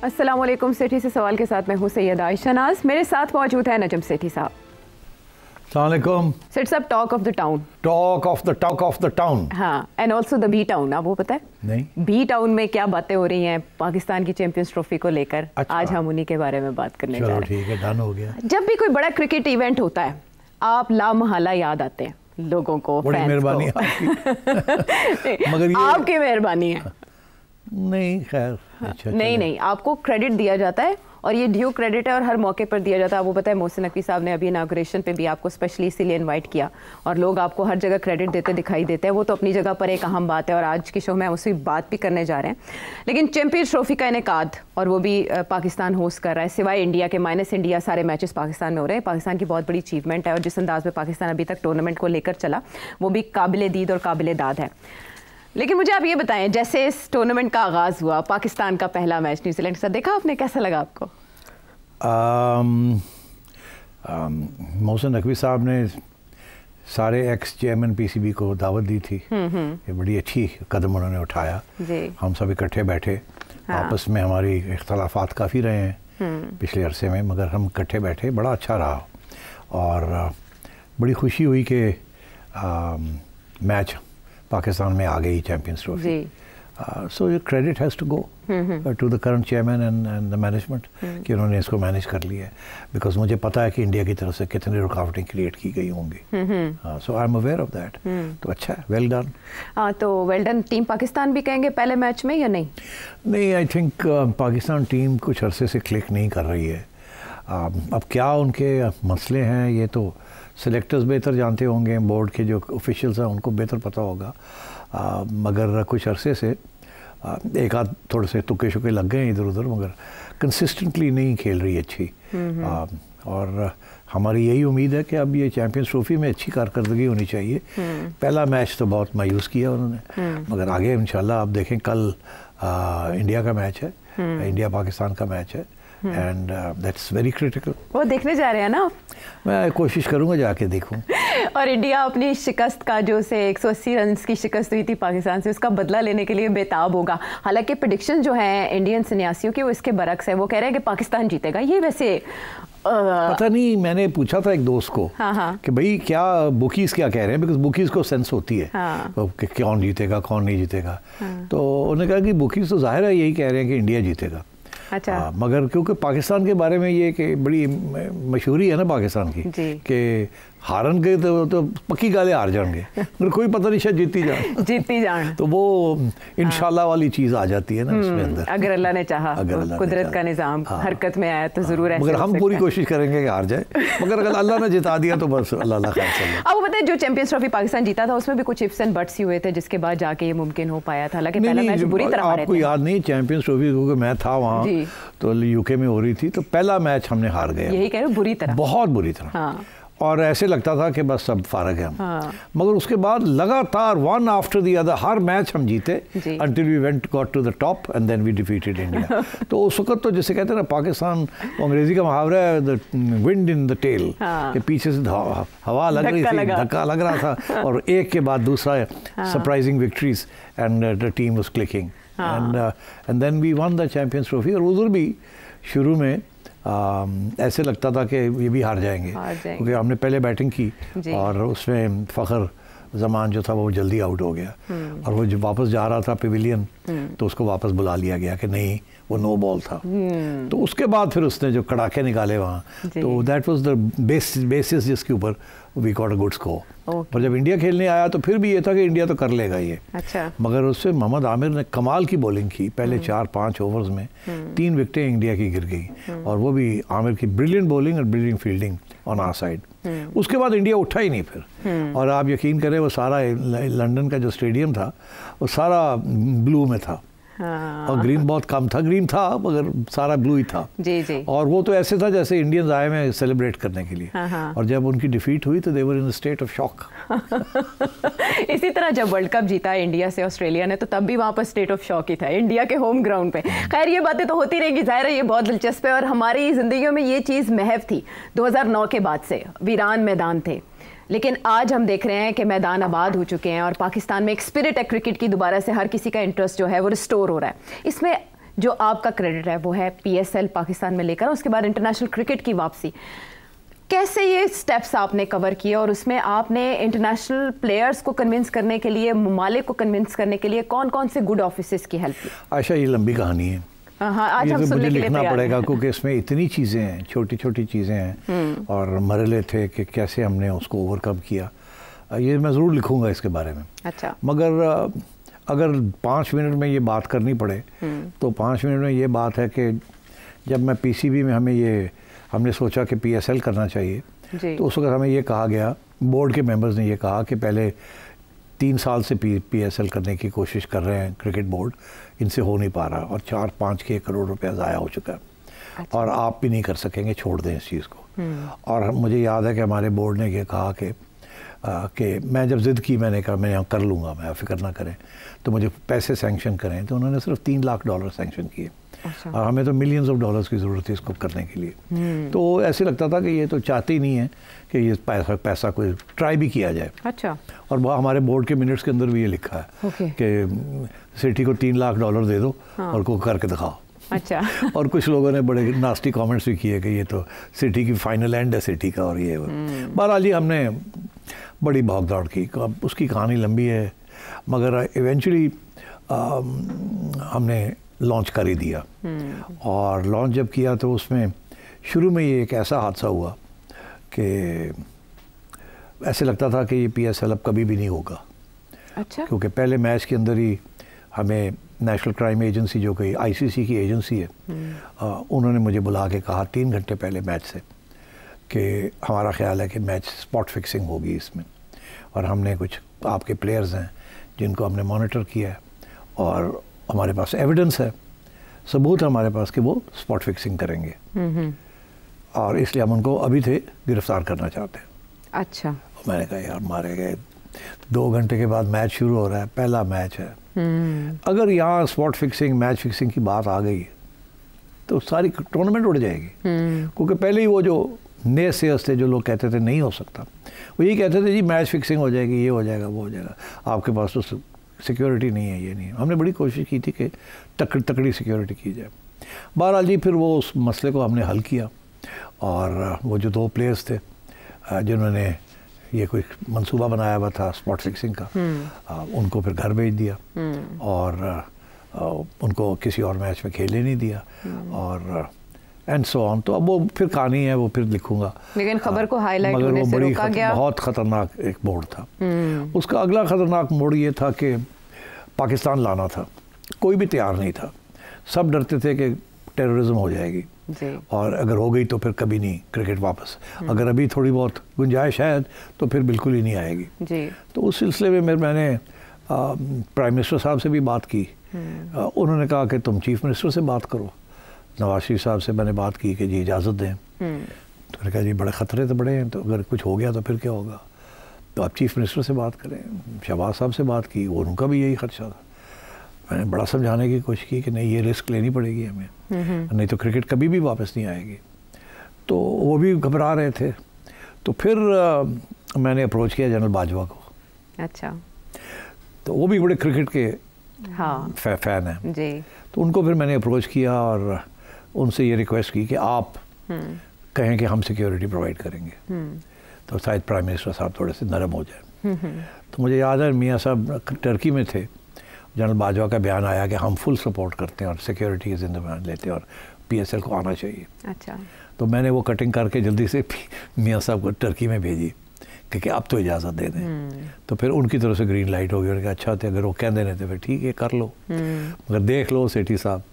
अस्सलाम वालेकुम। सेठी से सवाल के साथ मैं हूँ सैयद आयशा नाज। मेरे साथ मौजूद है नजम सेठी साहब। अस्सलाम वालेकुम। सेठ साहब, talk of the town. Talk of the town. हाँ, and also the B town. आपको पता है नहीं, बी टाउन में क्या बातें हो रही हैं पाकिस्तान की चैंपियंस ट्रॉफी को लेकर? अच्छा। आज हम उन्हीं के बारे में बात करने जा रहे हैं। चलो ठीक है, डन हो गया। जब भी कोई बड़ा क्रिकेट इवेंट होता है, आप लामहला याद आते हैं लोगों को, बड़ी मेहरबानी आपकी। मगर ये आपकी मेहरबानी है। नहीं, खैर अच्छा, नहीं, आपको क्रेडिट दिया जाता है और ये ड्यू क्रेडिट है और हर मौके पर दिया जाता है। आपको पता है मोहसिन नकवी साहब ने अभी इनाग्रेशन पे भी आपको स्पेशली इसीलिए इनवाइट किया और लोग आपको हर जगह क्रेडिट देते दिखाई देते हैं। वो तो अपनी जगह पर एक अहम बात है और आज के शो में उसी बात भी करने जा रहे हैं। लेकिन चैंपियंस ट्रॉफी का इनेकाद, और वो भी पाकिस्तान होस्ट कर रहा है, सिवाय इंडिया के, माइनस इंडिया सारे मैचेस पाकिस्तान में हो रहे हैं। पाकिस्तान की बहुत बड़ी अचीवमेंट है और जिस अंदाज में पाकिस्तान अभी तक टूर्नामेंट को लेकर चला वो भी काबिल दीद और काबिल दाद है। लेकिन मुझे आप ये बताएं, जैसे इस टूर्नामेंट का आगाज़ हुआ, पाकिस्तान का पहला मैच न्यूजीलैंड के साथ देखा आपने, कैसा लगा आपको? मोहसिन नकवी साहब ने सारे एक्स चेयरमैन पीसीबी को दावत दी थी। ये बड़ी अच्छी कदम उन्होंने उठाया। जी। हम सब इकट्ठे बैठे। हाँ। आपस में हमारी इख्तलाफात काफ़ी रहे हैं पिछले अरसे में, मगर हम इकट्ठे बैठे, बड़ा अच्छा रहा और बड़ी खुशी हुई कि मैच पाकिस्तान में आ गई champions trophy. So credit has to go to the current chairman and the management कि उन्होंने इसको मैनेज कर लिया है। बिकॉज मुझे पता है कि इंडिया की तरफ से कितनी रुकावटें क्रिएट की गई होंगी। So I am aware of that. तो अच्छा है, वेल डन। तो वेल डन। टीम पाकिस्तान भी कहेंगे पहले मैच में या नहीं? नहीं, आई थिंक पाकिस्तान टीम कुछ अरसे से क्लिक नहीं कर रही है। अब क्या उनके मसले हैं ये तो सिलेक्टर्स बेहतर जानते होंगे, बोर्ड के जो ऑफिशियल्स हैं उनको बेहतर पता होगा। मगर कुछ अरसे से एक आध थोड़े से तुक्के शुक्के लग गए इधर उधर, मगर कंसिस्टेंटली नहीं खेल रही अच्छी। और हमारी यही उम्मीद है कि अब ये चैंपियंस ट्रॉफी में अच्छी कारकर्दगी होनी चाहिए। पहला मैच तो बहुत मायूस किया उन्होंने, मगर आगे इंशाल्लाह आप देखें, कल इंडिया का मैच है, इंडिया पाकिस्तान का मैच है एंड दैट्स वेरी क्रिटिकल। वो देखने जा रहे हैं ना? मैं कोशिश करूंगा जाके देखूं। और इंडिया अपनी शिकस्त का, जो से 180 रन की शिकस्त हुई थी पाकिस्तान से, उसका बदला लेने के लिए बेताब होगा। हालांकि प्रेडिक्शन जो है इंडियन सन्यासियों की वो इसके बरक्स है। वो कह रहे हैं कि पाकिस्तान जीतेगा। ये वैसे पता नहीं, मैंने पूछा था एक दोस्त को कि भाई क्या बुकीज क्या कह रहे हैं, बिकॉज बुकीज को सेंस होती है कि कौन जीतेगा कौन नहीं जीतेगा। तो उन्होंने कहा कि बुकीज तो जाहिर है यही कह रहे हैं कि इंडिया जीतेगा। अच्छा। मगर क्योंकि पाकिस्तान के बारे में ये कि बड़ी मशहूरी है ना पाकिस्तान की कि हारन गए तो पक्की गाले हार जाएंगे, मगर कोई पता नहीं शायद जीती जान तो वो इंशाल्लाह वाली चीज़ आ जाती है ना उसमें अंदर। अगर अल्लाह ने चाहा, कुदरत का निज़ाम हरकत में आया तो ज़रूर ऐसा। मगर हम पूरी कोशिश करेंगे कि हार जाए, मगर अगर अल्लाह ने जिता दिया तो बस अल्लाह खैर चले। अब पता है जो चैंपियंस ट्रॉफी पाकिस्तान जीता था उसमें भी कुछ इफ्स एंड बट्स हुए थे, जिसके बाद जाके ये मुमकिन हो पाया था। हालांकि पहला मैच बुरी तरह हारे थे। आपको याद नहीं चैंपियंस ट्रॉफी, क्योंकि मैं था वहाँ तो यूके में हो रही थी, तो पहला मैच हमने हार गए। यही कह रहे हो, बुरी तरह, बहुत बुरी तरह। और ऐसे लगता था कि बस सब फारग है हम। मगर उसके बाद लगातार वन आफ्टर द अदर हर मैच हम जीते until we got to the top and then we defeated India. तो उस वक्त तो जैसे कहते हैं ना, पाकिस्तान, अंग्रेजी का मुहावरा है the wind in the tail, के पीछे से हवा लग रही थी, धक्का लग रहा था और एक के बाद दूसरा surprising victories and the team was clicking and then we won the champions trophy. और उधर भी शुरू में ऐसे लगता था कि ये भी हार जाएंगे क्योंकि हमने पहले बैटिंग की और उसमें फ़खर जमान जो था वो जल्दी आउट हो गया और वो जब वापस जा रहा था पेविलियन तो उसको वापस बुला लिया गया कि नहीं, वो नो बॉल था। तो उसके बाद फिर उसने जो कड़ाके निकाले वहाँ, तो दैट वाज द बेसिस जिसके ऊपर we got a good score. पर जब इंडिया खेलने आया तो फिर भी ये था कि इंडिया तो कर लेगा ये। अच्छा। मगर उससे मोहम्मद आमिर ने कमाल की बॉलिंग की, पहले 4-5 ओवर्स में 3 विकेटें इंडिया की गिर गई और वो भी आमिर की ब्रिलियंट बॉलिंग और brilliant fielding on our side. उसके बाद इंडिया उठा ही नहीं फिर। और आप यकीन करें वो सारा लंदन का जो स्टेडियम था वो सारा ब्लू में था। और ग्रीन बहुत कम था, ग्रीन था मगर सारा ब्लू ही था। जी। और वो तो ऐसे था जैसे इंडियंस आए हैं सेलिब्रेट करने के लिए। और जब उनकी डिफीट हुई तो दे वर इन स्टेट ऑफ शॉक। इसी तरह जब वर्ल्ड कप जीता इंडिया से ऑस्ट्रेलिया ने, तो तब भी वहाँ पर स्टेट ऑफ शॉक ही था, इंडिया के होम ग्राउंड पे। खैर ये बातें तो होती रहेंगी, जाहिर है ये बहुत दिलचस्प है और हमारी ज़िंदगियों में ये चीज़ महव थी। 2009 के बाद से वीरान मैदान थे, लेकिन आज हम देख रहे हैं कि मैदान आबाद हो चुके हैं और पाकिस्तान में एक स्पिरिट है क्रिकेट की, दोबारा से हर किसी का इंटरेस्ट जो है वो रिस्टोर हो रहा है। इसमें जो आपका क्रेडिट है वो है PSL पाकिस्तान में लेकर, उसके बाद इंटरनेशनल क्रिकेट की वापसी, कैसे ये स्टेप्स आपने कवर किए और उसमें आपने इंटरनेशनल प्लेयर्स को कन्विंस करने के लिए, ममालिक को कन्विंस करने के लिए कौन कौन से गुड ऑफिसेस की हेल्प की? आयशा, ये लंबी कहानी है। आज ये हम तो सुनने मुझे के लिए लिखना तैयार पड़ेगा हैं। क्योंकि इसमें इतनी चीज़ें हैं, छोटी छोटी चीज़ें हैं और मरहले थे कि कैसे हमने उसको ओवरकम किया। ये मैं ज़रूर लिखूंगा इसके बारे में। अच्छा। मगर अगर 5 मिनट में ये बात करनी पड़े तो 5 मिनट में ये बात है कि जब मैं PCB में हमने सोचा कि PSL करना चाहिए, तो उस वक्त हमें ये कहा गया, बोर्ड के मेंबर्स ने ये कहा कि पहले 3 साल से PSL करने की कोशिश कर रहे हैं क्रिकेट बोर्ड, इनसे हो नहीं पा रहा और 4-5 करोड़ रुपया ज़ाया हो चुका है। अच्छा। और आप भी नहीं कर सकेंगे, छोड़ दें इस चीज़ को। और मुझे याद है कि हमारे बोर्ड ने ये कहा कि मैं जब ज़िद की, मैंने कहा मैं यहाँ कर लूँगा, मैं फिक्र ना करें, तो मुझे पैसे सैंक्शन करें। तो उन्होंने सिर्फ $3 लाख सैंक्शन किए। अच्छा। और हमें तो मिलियंस ऑफ डॉलर्स की ज़रूरत थी इसको करने के लिए। तो ऐसे लगता था कि ये तो चाहते ही नहीं है कि ये पैसा कोई ट्राई भी किया जाए। अच्छा। और वो हमारे बोर्ड के मिनट्स के अंदर भी ये लिखा है कि सिटी को $3 लाख दे दो। हाँ। और को करके दिखाओ। अच्छा। और कुछ लोगों ने बड़े नास्टी कमेंट्स भी किए कि ये तो सिटी की फाइनल एंड है सिटी का, और ये बहरहाल जी हमने बड़ी भाग दौड़ की। उसकी कहानी लंबी है, मगर इवेंचुअली हमने लॉन्च कर ही दिया। और लॉन्च जब किया तो उसमें शुरू में ये एक ऐसा हादसा हुआ कि ऐसे लगता था कि ये PSL अब कभी भी नहीं होगा। अच्छा। क्योंकि पहले मैच के अंदर ही हमें नेशनल क्राइम एजेंसी, जो कि ICC की एजेंसी है, उन्होंने मुझे बुला के कहा 3 घंटे पहले मैच से कि हमारा ख्याल है कि मैच स्पॉट फिक्सिंग होगी इसमें, और हमने कुछ आपके प्लेयर्स हैं जिनको हमने मॉनिटर किया है और हमारे पास एविडेंस है, सबूत है हमारे पास कि वो स्पॉट फिक्सिंग करेंगे, और इसलिए हम उनको अभी थे गिरफ्तार करना चाहते हैं। अच्छा। मैंने कहा यार मारे गए, 2 घंटे के बाद मैच शुरू हो रहा है, पहला मैच है। अगर यहाँ स्पॉट फिक्सिंग, मैच फिक्सिंग की बात आ गई तो सारी टूर्नामेंट उड़ जाएगी। क्योंकि पहले ही वो जो नए सेयर्स थे, जो लोग कहते थे नहीं हो सकता, वो यही कहते थे जी मैच फिक्सिंग हो जाएगी, ये हो जाएगा, वो हो जाएगा, आपके पास तो सिक्योरिटी नहीं है, ये नहीं है। हमने बड़ी कोशिश की थी कि तकड़ी सिक्योरिटी की जाए। बहरहाल जी फिर वो उस मसले को हमने हल किया, और वो जो 2 प्लेयर्स थे जिन्होंने ये कोई मंसूबा बनाया हुआ था स्पॉट फिक्सिंग का, उनको फिर घर भेज दिया और उनको किसी और मैच में खेलने नहीं दिया, और एंड सो ऑन। तो अब वो फिर कहानी है, वो फिर लिखूंगा। लेकिन खबर को हाईलाइट होने से रोका गया। बहुत खतरनाक एक मोड़ था। उसका अगला खतरनाक मोड़ ये था कि पाकिस्तान लाना था, कोई भी तैयार नहीं था, सब डरते थे कि टेररिज्म हो जाएगी और अगर हो गई तो फिर कभी नहीं क्रिकेट वापस, अगर अभी थोड़ी बहुत गुंजाइश है तो फिर बिल्कुल ही नहीं आएगी जी। तो उस सिलसिले में मैंने प्राइम मिनिस्टर साहब से भी बात की। उन्होंने कहा कि तुम चीफ मिनिस्टर से बात करो। नवाज शरीफ साहब से मैंने बात की कि जी इजाज़त दें। तो मैंने कहा जी बड़े ख़तरे तो बड़े हैं, तो अगर कुछ हो गया तो फिर क्या होगा, तो आप चीफ मिनिस्टर से बात करें। शहबाज साहब से बात की, उनका भी यही खदशा था। मैंने बड़ा समझाने की कोशिश की कि नहीं ये रिस्क लेनी पड़ेगी हमें, नहीं तो क्रिकेट कभी भी वापस नहीं आएगी। तो वो भी घबरा रहे थे। तो फिर मैंने अप्रोच किया जनरल बाजवा को। अच्छा। तो वो भी बड़े क्रिकेट के हाँ फ़ैन हैं जी। तो उनको फिर मैंने अप्रोच किया और उनसे ये रिक्वेस्ट की कि आप कहें कि हम सिक्योरिटी प्रोवाइड करेंगे, तो शायद प्राइम मिनिस्टर साहब थोड़े से नरम हो जाए। तो मुझे याद है मियाँ साहब टर्की में थे, जनरल बाजवा का बयान आया कि हम फुल सपोर्ट करते हैं और सिक्योरिटी की जिम्मेदारी लेते हैं और PSL को आना चाहिए। अच्छा। तो मैंने वो कटिंग करके जल्दी से मियाँ साहब को टर्की में भेजी कि अब तो इजाज़त दे दें। तो फिर उनकी तरफ से ग्रीन लाइट हो गई। उन्होंने कहा अच्छा थे, अगर वो कह देने थे फिर ठीक है कर लो, मगर देख लो सेठी साहब।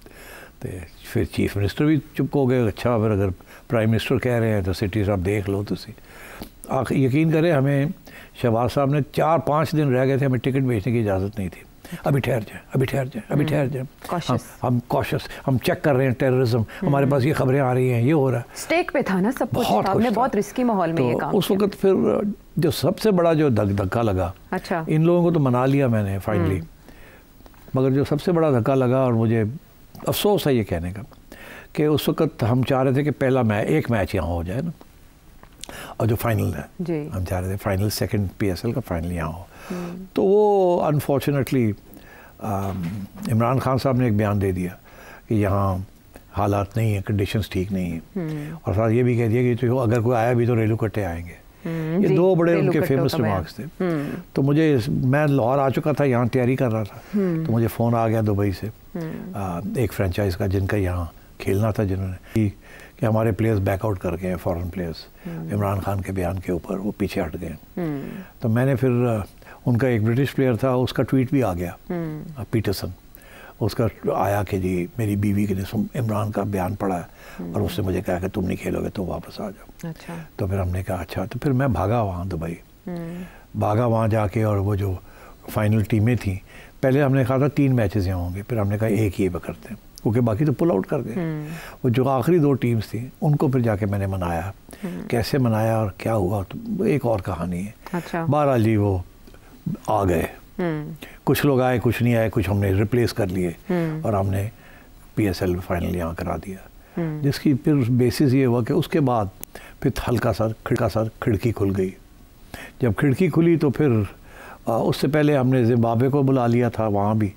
तो फिर चीफ मिनिस्टर भी चुप हो गए। अच्छा फिर अगर प्राइम मिनिस्टर कह रहे हैं तो सेठी साहब देख लो। तो यकीन करें हमें शहबाज साहब ने 4-5 दिन रह गए थे, हमें टिकट बेचने की इजाज़त नहीं थी। अभी ठहर जाए, अभी ठहर जाए, अभी ठहर जाए, हम कॉशियस, हम चेक कर रहे हैं टेररिज्म, हमारे पास ये खबरें आ रही हैं, ये हो रहा है। स्टेक पे था ना सब कुछ, आपने बहुत रिस्की माहौल में ये काम उस वक्त फिर जो सबसे बड़ा जो धक्का लगा, अच्छा इन लोगों को तो मना लिया मैंने फाइनली, मगर जो सबसे बड़ा धक्का लगा और मुझे अफसोस है ये कहने का कि उस वक्त हम चाह रहे थे कि पहला एक मैच यहाँ हो जाए ना, और जो फाइनल है हम चाह रहे थे फाइनल सेकंड PSL का फाइनल यहाँ हो। तो वो अनफॉर्चुनेटली इमरान खान साहब ने एक बयान दे दिया कि यहाँ हालात नहीं है, कंडीशंस ठीक नहीं है, और साथ ये भी कह दिया कि तो अगर कोई आया भी तो रेलू कट्टे आएंगे। ये दो बड़े उनके फेमस रिमार्क्स थे। तो मुझे, मैं लाहौर आ चुका था, यहाँ तैयारी कर रहा था, तो मुझे फ़ोन आ गया दुबई से एक फ्रेंचाइज का जिनका यहाँ खेलना था, जिन्होंने कि हमारे प्लेयर्स बैकआउट कर गए हैं, फॉरेन प्लेयर्स, इमरान खान के बयान के ऊपर वो पीछे हट गए। तो मैंने फिर उनका एक ब्रिटिश प्लेयर था, उसका ट्वीट भी आ गया, पीटरसन, उसका आया कि जी मेरी बीवी के ने इमरान का बयान पढ़ा है और उसने मुझे कहा कि तुम नहीं खेलोगे तो वापस आ जाओ। अच्छा। तो फिर हमने कहा अच्छा, तो फिर मैं भागा वहाँ दुबई, भागा वहाँ जाके, और वो जो फाइनल टीमें थी, पहले हमने कहा था 3 मैचेस यहाँ होंगे, फिर हमने कहा एक ही करते हैं, क्योंकि बाकी तो पुल आउट कर गए। वो जो आखिरी 2 टीम्स थी उनको फिर जाके मैंने मनाया, कैसे मनाया और क्या हुआ तो एक और कहानी है। अच्छा। बहरहाल जी वो आ गए, कुछ लोग आए, कुछ नहीं आए, कुछ हमने रिप्लेस कर लिए और हमने PSL फाइनल यहाँ करा दिया, जिसकी फिर बेसिस ये हुआ कि उसके बाद फिर हल्का सा खिड़की खुल गई। जब खिड़की खुली तो फिर उससे पहले हमने जिम्बाब्वे को बुला लिया था वहाँ भी,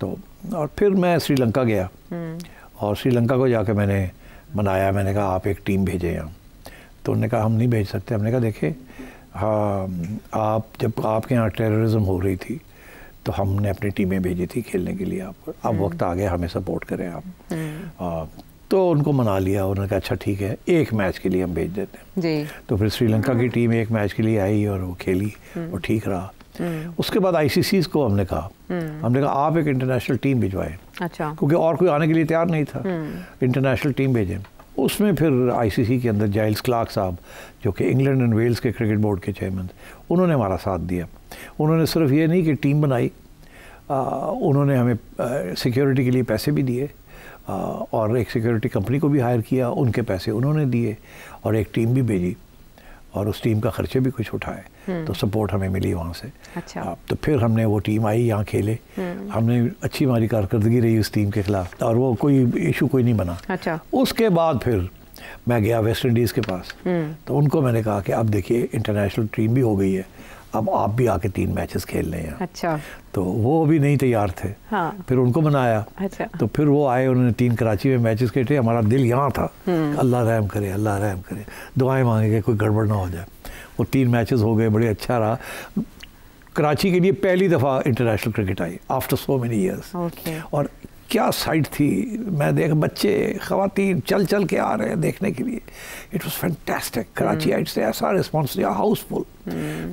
तो और फिर मैं श्रीलंका गया और श्रीलंका को जाके मैंने मनाया, मैंने कहा आप एक टीम भेजें यहाँ। तो उन्होंने कहा हम नहीं भेज सकते। हमने कहा देखिए, हाँ आप जब आपके यहाँ टेररिज्म हो रही थी तो हमने अपनी टीमें भेजी थी खेलने के लिए, आप अब वक्त आ गया हमें सपोर्ट करें आप। तो उनको मना लिया, उन्होंने कहा अच्छा ठीक है, एक मैच के लिए हम भेज देते हैं जी। तो फिर श्रीलंका की टीम एक मैच के लिए आई और वो खेली और ठीक रहा। उसके बाद ICCs को हमने कहा आप एक इंटरनेशनल टीम भिजवाएं। अच्छा। क्योंकि और कोई आने के लिए तैयार नहीं था, इंटरनेशनल टीम भेजें। उसमें फिर ICC के अंदर जाइल्स क्लार्क साहब, जो कि इंग्लैंड एंड वेल्स के क्रिकेट बोर्ड के चेयरमैन, उन्होंने हमारा साथ दिया। उन्होंने सिर्फ ये नहीं कि टीम बनाई, उन्होंने हमें सिक्योरिटी के लिए पैसे भी दिए और एक सिक्योरिटी कंपनी को भी हायर किया, उनके पैसे उन्होंने दिए और एक टीम भी भेजी और उस टीम का खर्चे भी कुछ उठाए। तो सपोर्ट हमें मिली वहाँ से। अच्छा। तो फिर हमने वो टीम आई, यहाँ खेले, हमने अच्छी हमारी कारकर्दगी रही उस टीम के खिलाफ और वो कोई इशू कोई नहीं बना। अच्छा। उसके बाद फिर मैं गया वेस्ट इंडीज़ के पास, तो उनको मैंने कहा कि अब देखिए इंटरनेशनल टीम भी हो गई है, अब आप भी आके 3 मैचेस खेल लें यहाँ। अच्छा। तो वो भी नहीं तैयार थे। हाँ। फिर उनको मनाया। अच्छा। तो फिर वो आए, उन्होंने 3 कराची में मैचेस खेले। हमारा दिल यहाँ था, अल्लाह रहम करे, अल्लाह रहम करे, दुआएं मांगे कोई गड़बड़ ना हो जाए। वो 3 मैचेस हो गए, बड़े अच्छा रहा। कराची के लिए पहली दफ़ा international cricket I after so many years. और क्या साइट थी, मैं देख बच्चे ख़वातीन चल चल के आ रहे हैं देखने के लिए। It was fantastic. कराची आइट से ऐसा रिस्पॉन्स दिया, housefull.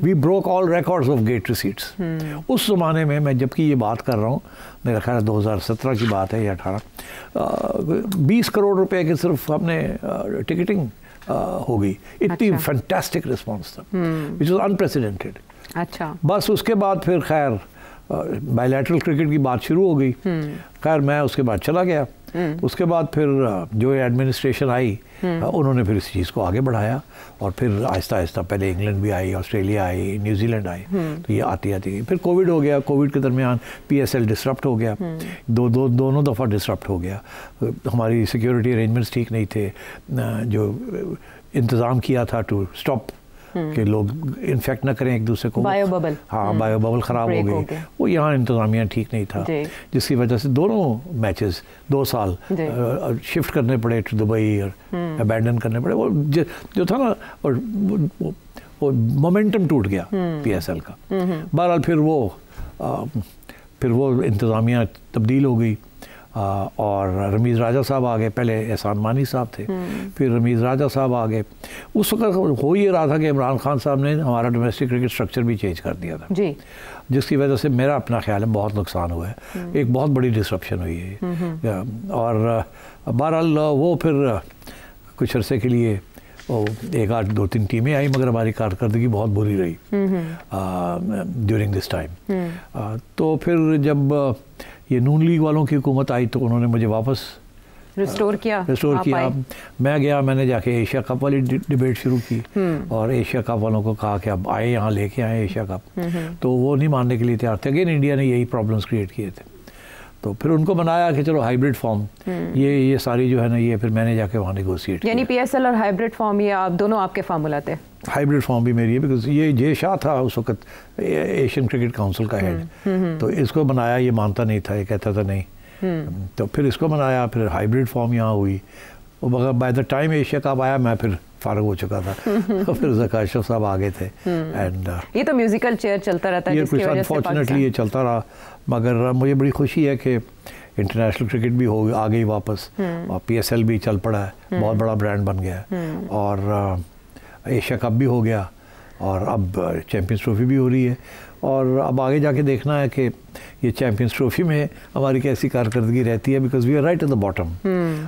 We broke all records of gate receipts. उस ज़माने में, मैं जबकि ये बात कर रहा हूँ, मेरा ख्याल 2017 की बात है या 18, 20 करोड़ रुपए की सिर्फ हमने टिकटिंग हो गई। इतनी फैंटास्टिक रिस्पॉन्स था, विच वॉज अनप्रेसिडेंटेड। अच्छा। बस उसके बाद फिर खैर बायलैटरल क्रिकेट की बात शुरू हो गई। खैर मैं उसके बाद चला गया। उसके बाद फिर जो एडमिनिस्ट्रेशन आई, उन्होंने फिर इस चीज़ को आगे बढ़ाया और फिर आहिस्ता आहिस्ता पहले इंग्लैंड भी आई, ऑस्ट्रेलिया आई, न्यूजीलैंड आई, तो ये आती गई। फिर कोविड हो गया, कोविड के दरमियान PSL डिसरप्ट हो गया, दोनों दफ़ा डिसरप्ट हो गया। हमारी सिक्योरिटी अरेंजमेंट्स ठीक नहीं थे, जो इंतज़ाम किया था टू स्टॉप कि लोग इन्फेक्ट ना करें एक दूसरे को, बायो बबल। हाँ, बायो बबल ख़राब हो गई, वो यहाँ इंतज़ामिया ठीक नहीं था, जिसकी वजह से दोनों मैचेस 2 साल शिफ्ट करने पड़े टू दुबई और अबैंडन करने पड़े। वो जो था ना, और वो मोमेंटम टूट गया PSL का। बहरहाल फिर वो इंतज़ामिया तब्दील हो गई और रमीज़ राजा साहब आ गए। पहले एहसान मानी साहब थे, फिर रमीज़ राजा साहब आ गए। उस वक्त हो ये रहा था कि इमरान खान साहब ने हमारा डोमेस्टिक क्रिकेट स्ट्रक्चर भी चेंज कर दिया था जी, जिसकी वजह से मेरा अपना ख्याल है बहुत नुकसान हुआ है, एक बहुत बड़ी डिसरप्शन हुई है। और बहरहाल वो फिर कुछ अरसे के लिए 1-2-3 टीमें आई, मगर हमारी कारकर्दगी बहुत बुरी रही ड्यूरिंग दिस टाइम। तो फिर जब ये नून लीग वालों की हुकूमत आई तो उन्होंने मुझे वापस रिस्टोर किया। मैं गया, मैंने जाके एशिया कप वाली डिबेट शुरू की और एशिया कप वालों को कहा कि अब आए, यहाँ लेके आए एशिया कप। तो वो नहीं मानने के लिए तैयार थे। अगेन इंडिया ने यही प्रॉब्लम्स क्रिएट किए थे, तो फिर उनको बनाया कि चलो हाइब्रिड फॉर्म, ये सारी जो है ना, ये फिर मैंने जाके वहाँ नेगोशिएट किया। यानी PSL और हाइब्रिड फॉर्म, ये आप दोनों आपके फार्मूला थे? हाइब्रिड फॉर्म भी मेरी है, बिकॉज ये जे शाह था उस वक्त एशियन क्रिकेट काउंसिल का हेड, तो इसको बनाया, ये मानता नहीं था, ये कहता था नहीं तो फिर इसको बनाया, फिर हाइब्रिड फॉर्म यहाँ हुई, मगर by the time Asia cup आया मैं फिर फारग हो चुका था। तो फिर ज़का अशरफ साहब आगे थे। एंड ये तो म्यूजिकल चेयर चलता रहता है, ये कुछ अनफॉर्चुनेटली ये चलता रहा, मगर मुझे बड़ी खुशी है कि इंटरनेशनल क्रिकेट भी हो आ गई वापस, और PSL भी चल पड़ा है, बहुत बड़ा ब्रांड बन गया है, और एशिया कप भी हो गया, और अब चैम्पियंस ट्रॉफी भी हो रही है, और अब आगे जाके देखना है कि ये चैम्पियंस ट्रॉफी में हमारी कैसी कारकर्दगी रहती है, because we are right at the bottom,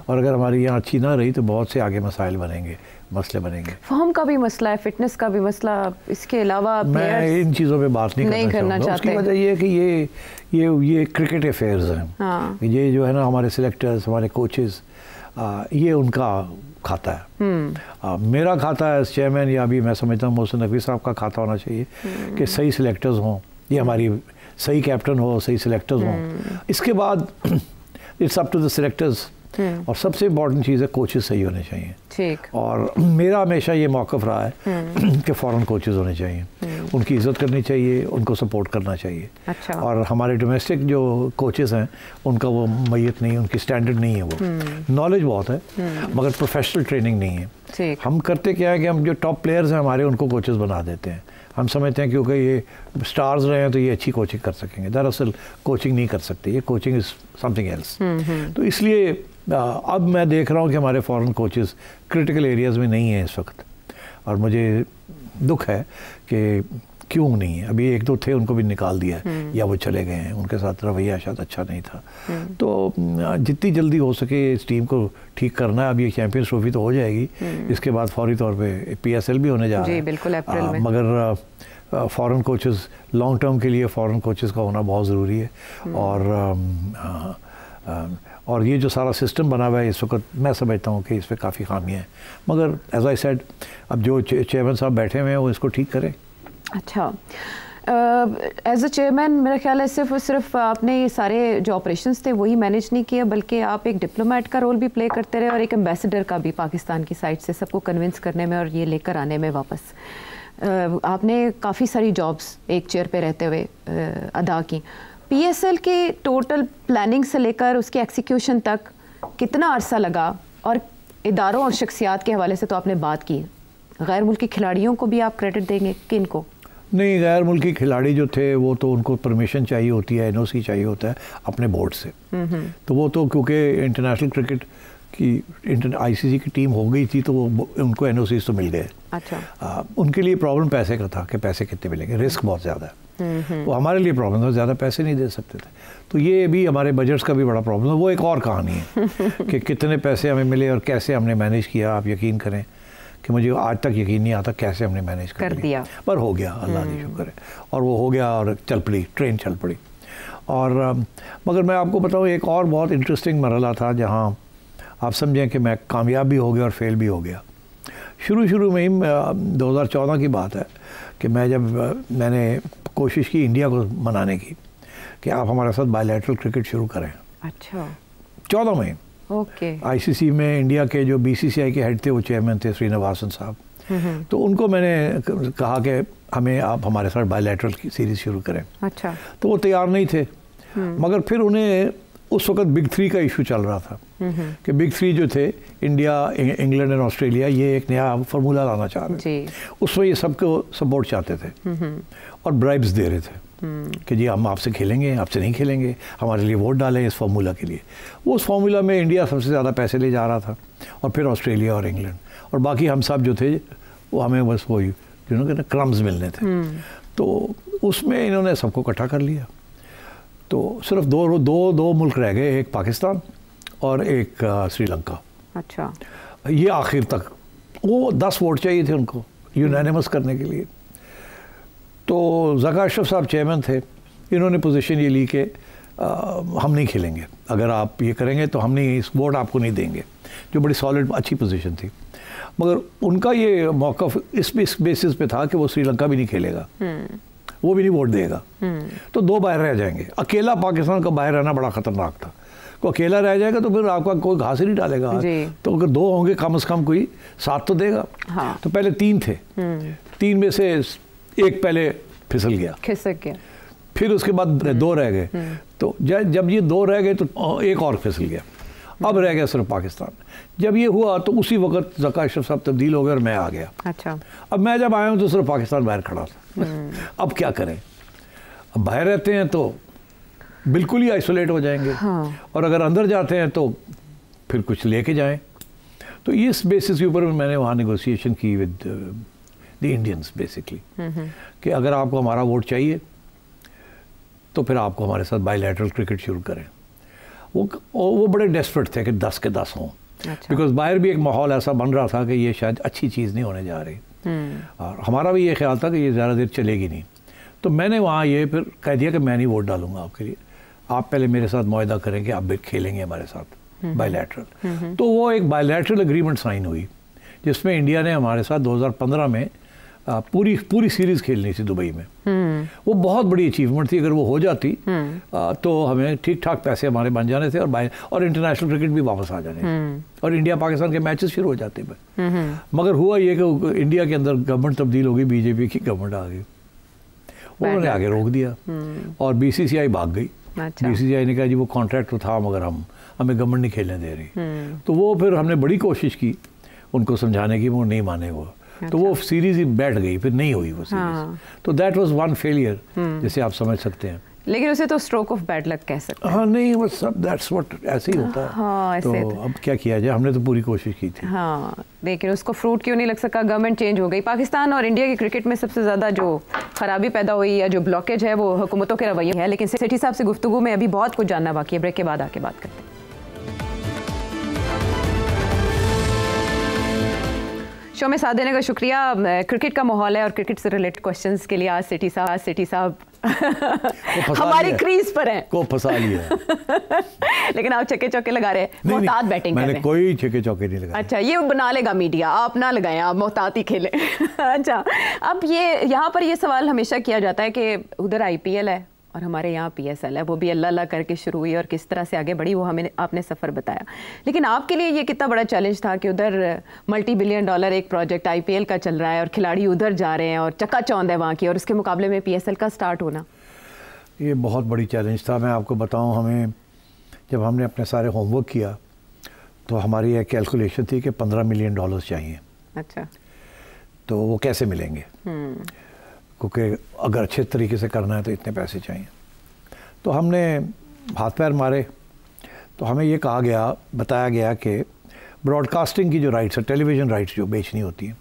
और अगर हमारी यहाँ अच्छी ना रही तो बहुत से आगे मसाइल बनेंगे, मसले बनेंगे। फॉर्म का भी मसला है, फिटनेस का भी मसला, इसके अलावा मैं इन चीज़ों पे बात नहीं करना चाहता। उसकी वजह ये है कि ये क्रिकेट अफेयर्स हैं। हाँ। ये जो है ना, हमारे सिलेक्टर्स, हमारे कोचेस, ये उनका खाता है। मेरा खाता है एज चेयरमैन, या अभी मैं समझता हूँ मोहसिन नकवी साहब का खाता होना चाहिए कि सही सिलेक्टर्स हों, ये हमारी सही कैप्टन हो, सही सिलेक्टर्स हों। इसके बाद it's up to the selectors, और सबसे इम्पॉर्टेंट चीज़ है कोचेस सही होने चाहिए। ठीक। और मेरा हमेशा ये मौक़िफ़ रहा है कि फ़ॉरेन कोचेस होने चाहिए, उनकी इज़्ज़त करनी चाहिए, उनको सपोर्ट करना चाहिए। अच्छा। और हमारे डोमेस्टिक जो कोचेस हैं उनका वो मैयत नहीं, उनकी स्टैंडर्ड नहीं है, वो नॉलेज बहुत है मगर प्रोफेशनल ट्रेनिंग नहीं है। हम करते क्या है कि हम जो टॉप प्लेयर्स हैं हमारे, उनको कोचेस बना देते हैं। हम समझते हैं क्योंकि ये स्टार्स रहे हैं तो ये अच्छी कोचिंग कर सकेंगे, दरअसल कोचिंग नहीं कर सकते, ये कोचिंग इज़ समथिंग एल्स। तो इसलिए अब मैं देख रहा हूँ कि हमारे फॉरेन कोचेस क्रिटिकल एरियाज़ में नहीं हैं इस वक्त, और मुझे दुख है कि क्यों नहीं है। अभी एक दो थे, उनको भी निकाल दिया है या वो चले गए हैं, उनके साथ रवैया शायद अच्छा नहीं था। तो जितनी जल्दी हो सके इस टीम को ठीक करना है। अब ये चैम्पियंस ट्रॉफी तो हो जाएगी, इसके बाद फौरी तौर पे PSL भी होने जा रहा है, बिल्कुल अप्रैल में। मगर फ़ॉरेन कोचेस लॉन्ग टर्म के लिए फ़ॉरेन कोचेस का होना बहुत ज़रूरी है। और ये जो सारा सिस्टम बना हुआ है इस वक्त, मैं समझता हूँ कि इस पर काफ़ी खामियाँ हैं, मगर एज आई सेड अब जो चेयरमैन साहब बैठे हुए हैं वो इसको ठीक करें। अच्छा, एज अ चेयरमैन मेरा ख्याल है सिर्फ आपने ये सारे जो ऑपरेशंस थे वही मैनेज नहीं किया, बल्कि आप एक डिप्लोमेट का रोल भी प्ले करते रहे और एक एम्बेसडर का भी, पाकिस्तान की साइड से सबको कन्विंस करने में और ये लेकर आने में वापस। आपने काफ़ी सारी जॉब्स एक चेयर पे रहते हुए अदा की। PSL के टोटल प्लानिंग से लेकर उसके एक्सिक्यूशन तक कितना अरसा लगा, और इदारों और शख्सियात के हवाले से तो आपने बात की, गैर मुल्की खिलाड़ियों को भी आप क्रेडिट देंगे, किन को? नहीं, गैर मुल्की खिलाड़ी जो थे वो तो उनको परमिशन चाहिए होती है, NOC चाहिए होता है अपने बोर्ड से। तो वो तो क्योंकि इंटरनेशनल क्रिकेट की ICC की टीम हो गई थी तो वो उनको NOCs तो मिल गए। अच्छा। उनके लिए प्रॉब्लम पैसे का था कि पैसे कितने मिलेंगे, रिस्क बहुत ज़्यादा है। वो हमारे लिए प्रॉब्लम था, ज़्यादा पैसे नहीं दे सकते थे। तो ये भी हमारे बजट्स का भी बड़ा प्रॉब्लम है, वो एक और कहानी है कि कितने पैसे हमें मिले और कैसे हमने मैनेज किया। आप यकीन करें कि मुझे आज तक यकीन नहीं आता कैसे हमने मैनेज कर दिया, पर हो गया, अल्लाह का शुक्र है। और वो हो गया और चल पड़ी, ट्रेन चल पड़ी। और मगर मैं आपको बताऊँ एक और बहुत इंटरेस्टिंग मरहला था जहाँ आप समझें कि मैं कामयाब भी हो गया और फेल भी हो गया। शुरू में ही 2014 की बात है कि मैंने कोशिश की इंडिया को मनाने की कि आप हमारे साथ बायलैटरल क्रिकेट शुरू करें। अच्छा। 14 में ओके। ICC में इंडिया के जो BCCI के हेड थे वो चेयरमैन थे श्रीनिवासन साहब, तो उनको मैंने कहा कि हमें आप हमारे साथ बायलैटरल की सीरीज़ शुरू करें। अच्छा। तो वो तैयार नहीं थे, मगर फिर उन्हें उस वक्त बिग 3 का इशू चल रहा था कि बिग 3 जो थे इंडिया, इंग्लैंड और ऑस्ट्रेलिया, ये एक नया फार्मूला लाना चाह रहे थे। उसमें ये सबको सपोर्ट चाहते थे और ब्राइब्स दे रहे थे कि जी हम आपसे खेलेंगे, आपसे नहीं खेलेंगे, हमारे लिए वोट डालें इस फार्मूला के लिए। वो उस फार्मूला में इंडिया सबसे ज़्यादा पैसे ले जा रहा था, और फिर ऑस्ट्रेलिया और इंग्लैंड, और बाकी हम सब जो थे वो हमें बस वही कहते क्रम्स मिलने थे। तो उसमें इन्होंने सबको इकट्ठा कर लिया। तो सिर्फ दो मुल्क रह गए, एक पाकिस्तान और एक श्रीलंका। अच्छा। ये आखिर तक वो 10 वोट चाहिए थे उनको यूनानिमस करने के लिए। तो ज़का अशरफ साहब चेयरमैन थे, इन्होंने पोजीशन ये ली कि हम नहीं खेलेंगे, अगर आप ये करेंगे तो हम नहीं, इस वोट आपको नहीं देंगे, जो बड़ी सॉलिड अच्छी पोजीशन थी। मगर उनका ये मौक़िफ़ इस बेसिस पे था कि वो श्रीलंका भी नहीं खेलेगा, वो भी नहीं वोट देगा, तो 2 बाहर रह जाएंगे। अकेला पाकिस्तान का बाहर रहना बड़ा ख़तरनाक था। को अकेला रह जाएगा तो फिर आपका कोई घास ही नहीं डालेगा, तो अगर 2 होंगे कम से कम कोई साथ तो देगा। हाँ। तो पहले 3 थे, 3 में से एक पहले फिसल गया, खिसक गया। फिर उसके बाद 2 रह गए, तो जब ये 2 रह गए तो एक और फिसल गया, अब रह गया सिर्फ पाकिस्तान। जब ये हुआ तो उसी वक्त ज़का अशरफ साहब तब्दील हो गए और मैं आ गया। अच्छा। अब मैं जब आया हूँ तो सिर्फ पाकिस्तान बाहर खड़ा था। अब क्या करें, अब बाहर रहते हैं तो बिल्कुल ही आइसोलेट हो जाएंगे, और अगर अंदर जाते हैं तो फिर कुछ लेके जाएं। तो इस बेसिस के ऊपर मैंने वहाँ नेगोशिएशन की विद द इंडियंस बेसिकली, कि अगर आपको हमारा वोट चाहिए तो फिर आपको हमारे साथ बायलैटरल क्रिकेट शुरू करें। वो बड़े डेस्परेट थे कि 10 के 10 हों, बिकॉज बाहर भी एक माहौल ऐसा बन रहा था कि ये शायद अच्छी चीज़ नहीं होने जा रही, और हमारा भी ये ख्याल था कि ये ज़्यादा देर चलेगी नहीं। तो मैंने वहाँ ये फिर कह दिया कि मैं नहीं वोट डालूंगा आपके लिए, आप पहले मेरे साथ मुआहदा करें कि आप भी खेलेंगे हमारे साथ बायलैटरल। तो वो एक बायलैटरल एग्रीमेंट साइन हुई जिसमें इंडिया ने हमारे साथ 2015 में पूरी सीरीज़ खेलनी थी दुबई में। वो बहुत बड़ी अचीवमेंट थी, अगर वो हो जाती तो हमें ठीक ठाक पैसे हमारे बन जाने थे और इंटरनेशनल क्रिकेट भी वापस आ जाने और इंडिया पाकिस्तान के मैचेस शुरू हो जाते। मगर हुआ ये कि इंडिया के अंदर गवर्नमेंट तब्दील हो गई, बीजेपी की गवर्नमेंट आ गई, उन्होंने आगे रोक दिया और बीसीसीआई भाग गई। अच्छा। बीसीसीआई ने कहा जी वो कॉन्ट्रैक्ट तो था मगर हमें गवर्नमेंट नहीं खेलने दे रही। तो वो फिर हमने बड़ी कोशिश की उनको समझाने की, वो नहीं माने वो। तो वो सीरीज ही बैठ गई, फिर नहीं हुई वो सीरीज। तो दैट वाज वन फेलियर, जैसे आप समझ सकते हैं। लेकिन उसे तो स्ट्रोक ऑफ बैड लक कह सकते हैं। हाँ नहीं, वो सब दैट्स व्हाट, ऐसे ही होता है। हाँ, तो अब क्या किया जाए, हमने तो पूरी कोशिश की थी। हाँ, लेकिन उसको फ्रूट क्यों नहीं लग सका, गवर्नमेंट चेंज हो गई। पाकिस्तान और इंडिया के क्रिकेट में सबसे ज़्यादा जो खराबी पैदा हुई या जो ब्लॉकेज है वो हुकूमतों के रवैये है। लेकिन सेठी साहब से गुफ्तगू में अभी बहुत कुछ जानना बाकी है, ब्रेक के बाद आके बात करते हैं। शो में साथ देने का शुक्रिया। क्रिकेट का माहौल है और क्रिकेट से रिलेटेड क्वेश्चंस के लिए आज सेठी साहब हमारी क्रीज पर हैं। को फंसा लिया लेकिन आप छक्के चौके लगा रहे हैं, मोहतात बैटिंग कर रहे हैं। मैंने कोई छक्के चौके नहीं लगाए। अच्छा, ये बना लेगा मीडिया, आप ना लगाएं, आप मोहतात ही खेलें। अच्छा, अब ये यहाँ पर ये सवाल हमेशा किया जाता है कि उधर IPL है और हमारे यहाँ PSL है, वो भी अल्लाह अल्लाह करके शुरू हुई और किस तरह से आगे बढ़ी वो हमें आपने सफ़र बताया। लेकिन आपके लिए ये कितना बड़ा चैलेंज था कि उधर $multi-billion एक प्रोजेक्ट IPL का चल रहा है और खिलाड़ी उधर जा रहे हैं और चकाचौंध है वहाँ की, और उसके मुकाबले में PSL का स्टार्ट होना। ये बहुत बड़ी चैलेंज था। मैं आपको बताऊँ, हमें जब हमने अपने सारे होमवर्क किया तो हमारी एक कैलकुलेशन थी कि $15 मिलियन चाहिए। अच्छा। तो वो कैसे मिलेंगे, क्योंकि अगर अच्छे तरीके से करना है तो इतने पैसे चाहिए। तो हमने हाथ पैर मारे, तो हमें ये कहा गया, बताया गया कि ब्रॉडकास्टिंग की जो राइट्स है, टेलीविज़न राइट्स जो बेचनी होती है,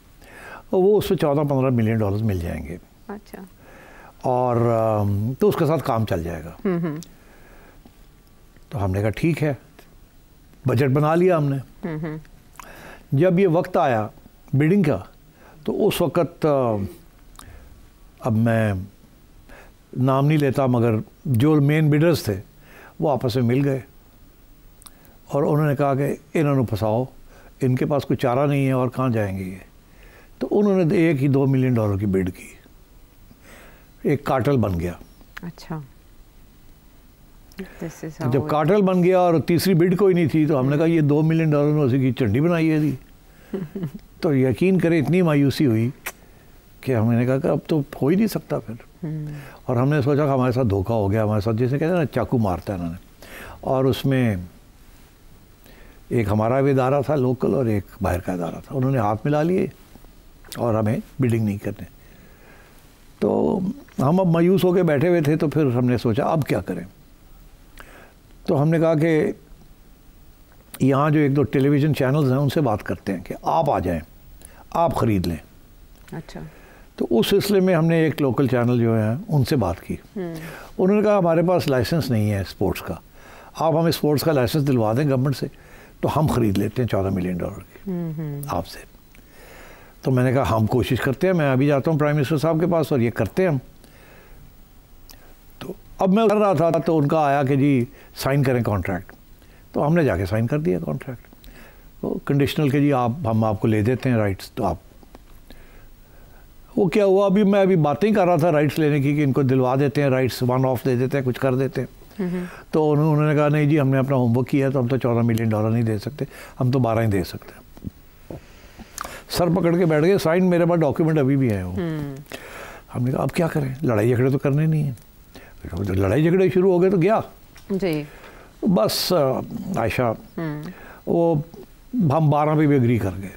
वो उसमें $14-15 मिलियन मिल जाएंगे। अच्छा। और तो उसके साथ काम चल जाएगा। तो हमने कहा ठीक है, बजट बना लिया हमने। जब ये वक्त आया बिडिंग का, तो उस वक्त अब मैं नाम नहीं लेता, मगर जो मेन बिडर्स थे वो आपस में मिल गए और उन्होंने कहा कि इन्होंने फंसाओ, इनके पास कोई चारा नहीं है और कहाँ जाएंगे ये। तो उन्होंने 1 ही $2 मिलियन की बिड की, एक कार्टेल बन गया। अच्छा। जब कार्टेल बन गया और तीसरी बिड कोई नहीं थी, तो हमने कहा ये $2 मिलियन में उसी की चंडी बनाई है थी। तो यकीन करें इतनी मायूसी हुई कि हमने कहा कि अब तो हो ही नहीं सकता फिर। और हमने सोचा कि हमारे साथ धोखा हो गया, हमारे साथ जैसे कहते हैं ना चाकू मारता है इन्होंने। और उसमें एक हमारा भी इदारा था लोकल और एक बाहर का इदारा था, उन्होंने हाथ मिला लिए और हमें बिडिंग नहीं करने। तो हम अब मायूस होकर बैठे हुए थे, तो फिर हमने सोचा अब क्या करें। तो हमने कहा कि यहाँ जो 1-2 टेलीविज़न चैनल्स हैं उनसे बात करते हैं कि आप आ जाएं, आप ख़रीद लें। अच्छा। तो उस सिलसिले में हमने एक लोकल चैनल जो है उनसे बात की। उन्होंने कहा हमारे पास लाइसेंस नहीं है स्पोर्ट्स का, आप हमें स्पोर्ट्स का लाइसेंस दिलवा दें गवर्नमेंट से, तो हम ख़रीद लेते हैं $14 मिलियन की आपसे। तो मैंने कहा हम कोशिश करते हैं, मैं अभी जाता हूँ प्राइम मिनिस्टर साहब के पास और ये करते हैं हम। तो अब मैं कर रहा था तो उनका आया कि जी साइन करें कॉन्ट्रैक्ट। तो हमने जाके साइन कर दिया कॉन्ट्रैक्ट, तो कंडीशनल के जी हम आपको ले देते हैं राइट्स। तो आप वो क्या हुआ, मैं अभी बातें ही कर रहा था राइट्स लेने की कि इनको दिलवा देते हैं राइट्स, 1 ऑफ दे देते हैं, कुछ कर देते हैं। तो उन्होंने कहा नहीं जी हमने अपना होमवर्क किया है, तो हम तो $14 मिलियन नहीं दे सकते, हम तो 12 ही दे सकते हैं। सर पकड़ के बैठ गए, साइन मेरे पास डॉक्यूमेंट अभी भी है वो। हमने कहा अब क्या करें, लड़ाई झगड़े तो करने नहीं है। लड़ाई झगड़े शुरू हो गए तो गया जी। बस आयशा वो हम 12 पे भी एग्री कर गए,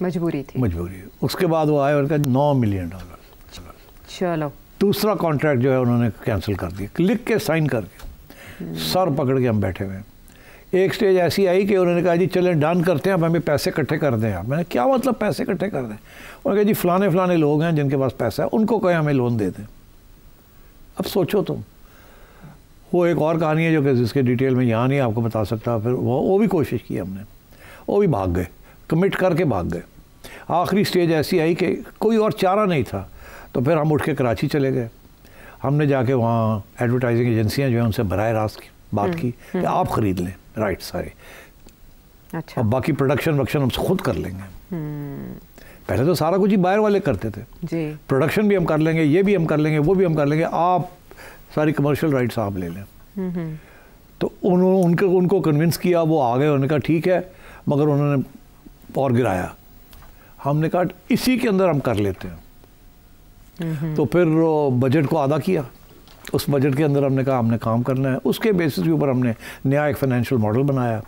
मजबूरी थी। मजबूरी। उसके बाद वो आए और कहा $9 मिलियन। चलो दूसरा कॉन्ट्रैक्ट जो है उन्होंने कैंसिल कर दिया, लिख के साइन करके। सर पकड़ के हम बैठे हुए। एक स्टेज ऐसी आई कि उन्होंने कहा जी चलें डन करते हैं, अब हमें पैसे इकट्ठे कर दें। आप मैंने क्या मतलब पैसे इकट्ठे कर दें? उन्होंने कहा जी फलाने फलाने लोग हैं जिनके पास पैसा है, उनको कहें हमें लोन दे दें। अब सोचो तुम, वो एक और कहानी है जो कि जिसके डिटेल में यहाँ नहीं आपको बता सकता। फिर वो भी कोशिश की हमने, वो भी भाग गए, कमिट करके भाग गए। आखिरी स्टेज ऐसी आई कि कोई और चारा नहीं था, तो फिर हम उठ के कराची चले गए। हमने जाके वहाँ एडवर्टाइजिंग एजेंसियाँ जो हैं उनसे बराह रास्त बात की कि आप ख़रीद लें राइट सारे, अच्छा, और बाकी प्रोडक्शन वक्शन हम खुद कर लेंगे। पहले तो सारा कुछ ही बाहर वाले करते थे जी, प्रोडक्शन भी हम कर लेंगे, ये भी हम कर लेंगे, वो भी हम कर लेंगे, आप सारी कमर्शियल राइट्स आप ले लें। तो उनको कन्विंस किया, वो आ गए। उन्होंने कहा ठीक है, मगर उन्होंने और गिराया। हमने कहा इसी के अंदर हम कर लेते हैं। तो फिर बजट को आधा किया, उस बजट के अंदर हमने कहा हमने काम करना है। उसके बेसिस के ऊपर हमने नया एक फाइनेंशियल मॉडल बनाया।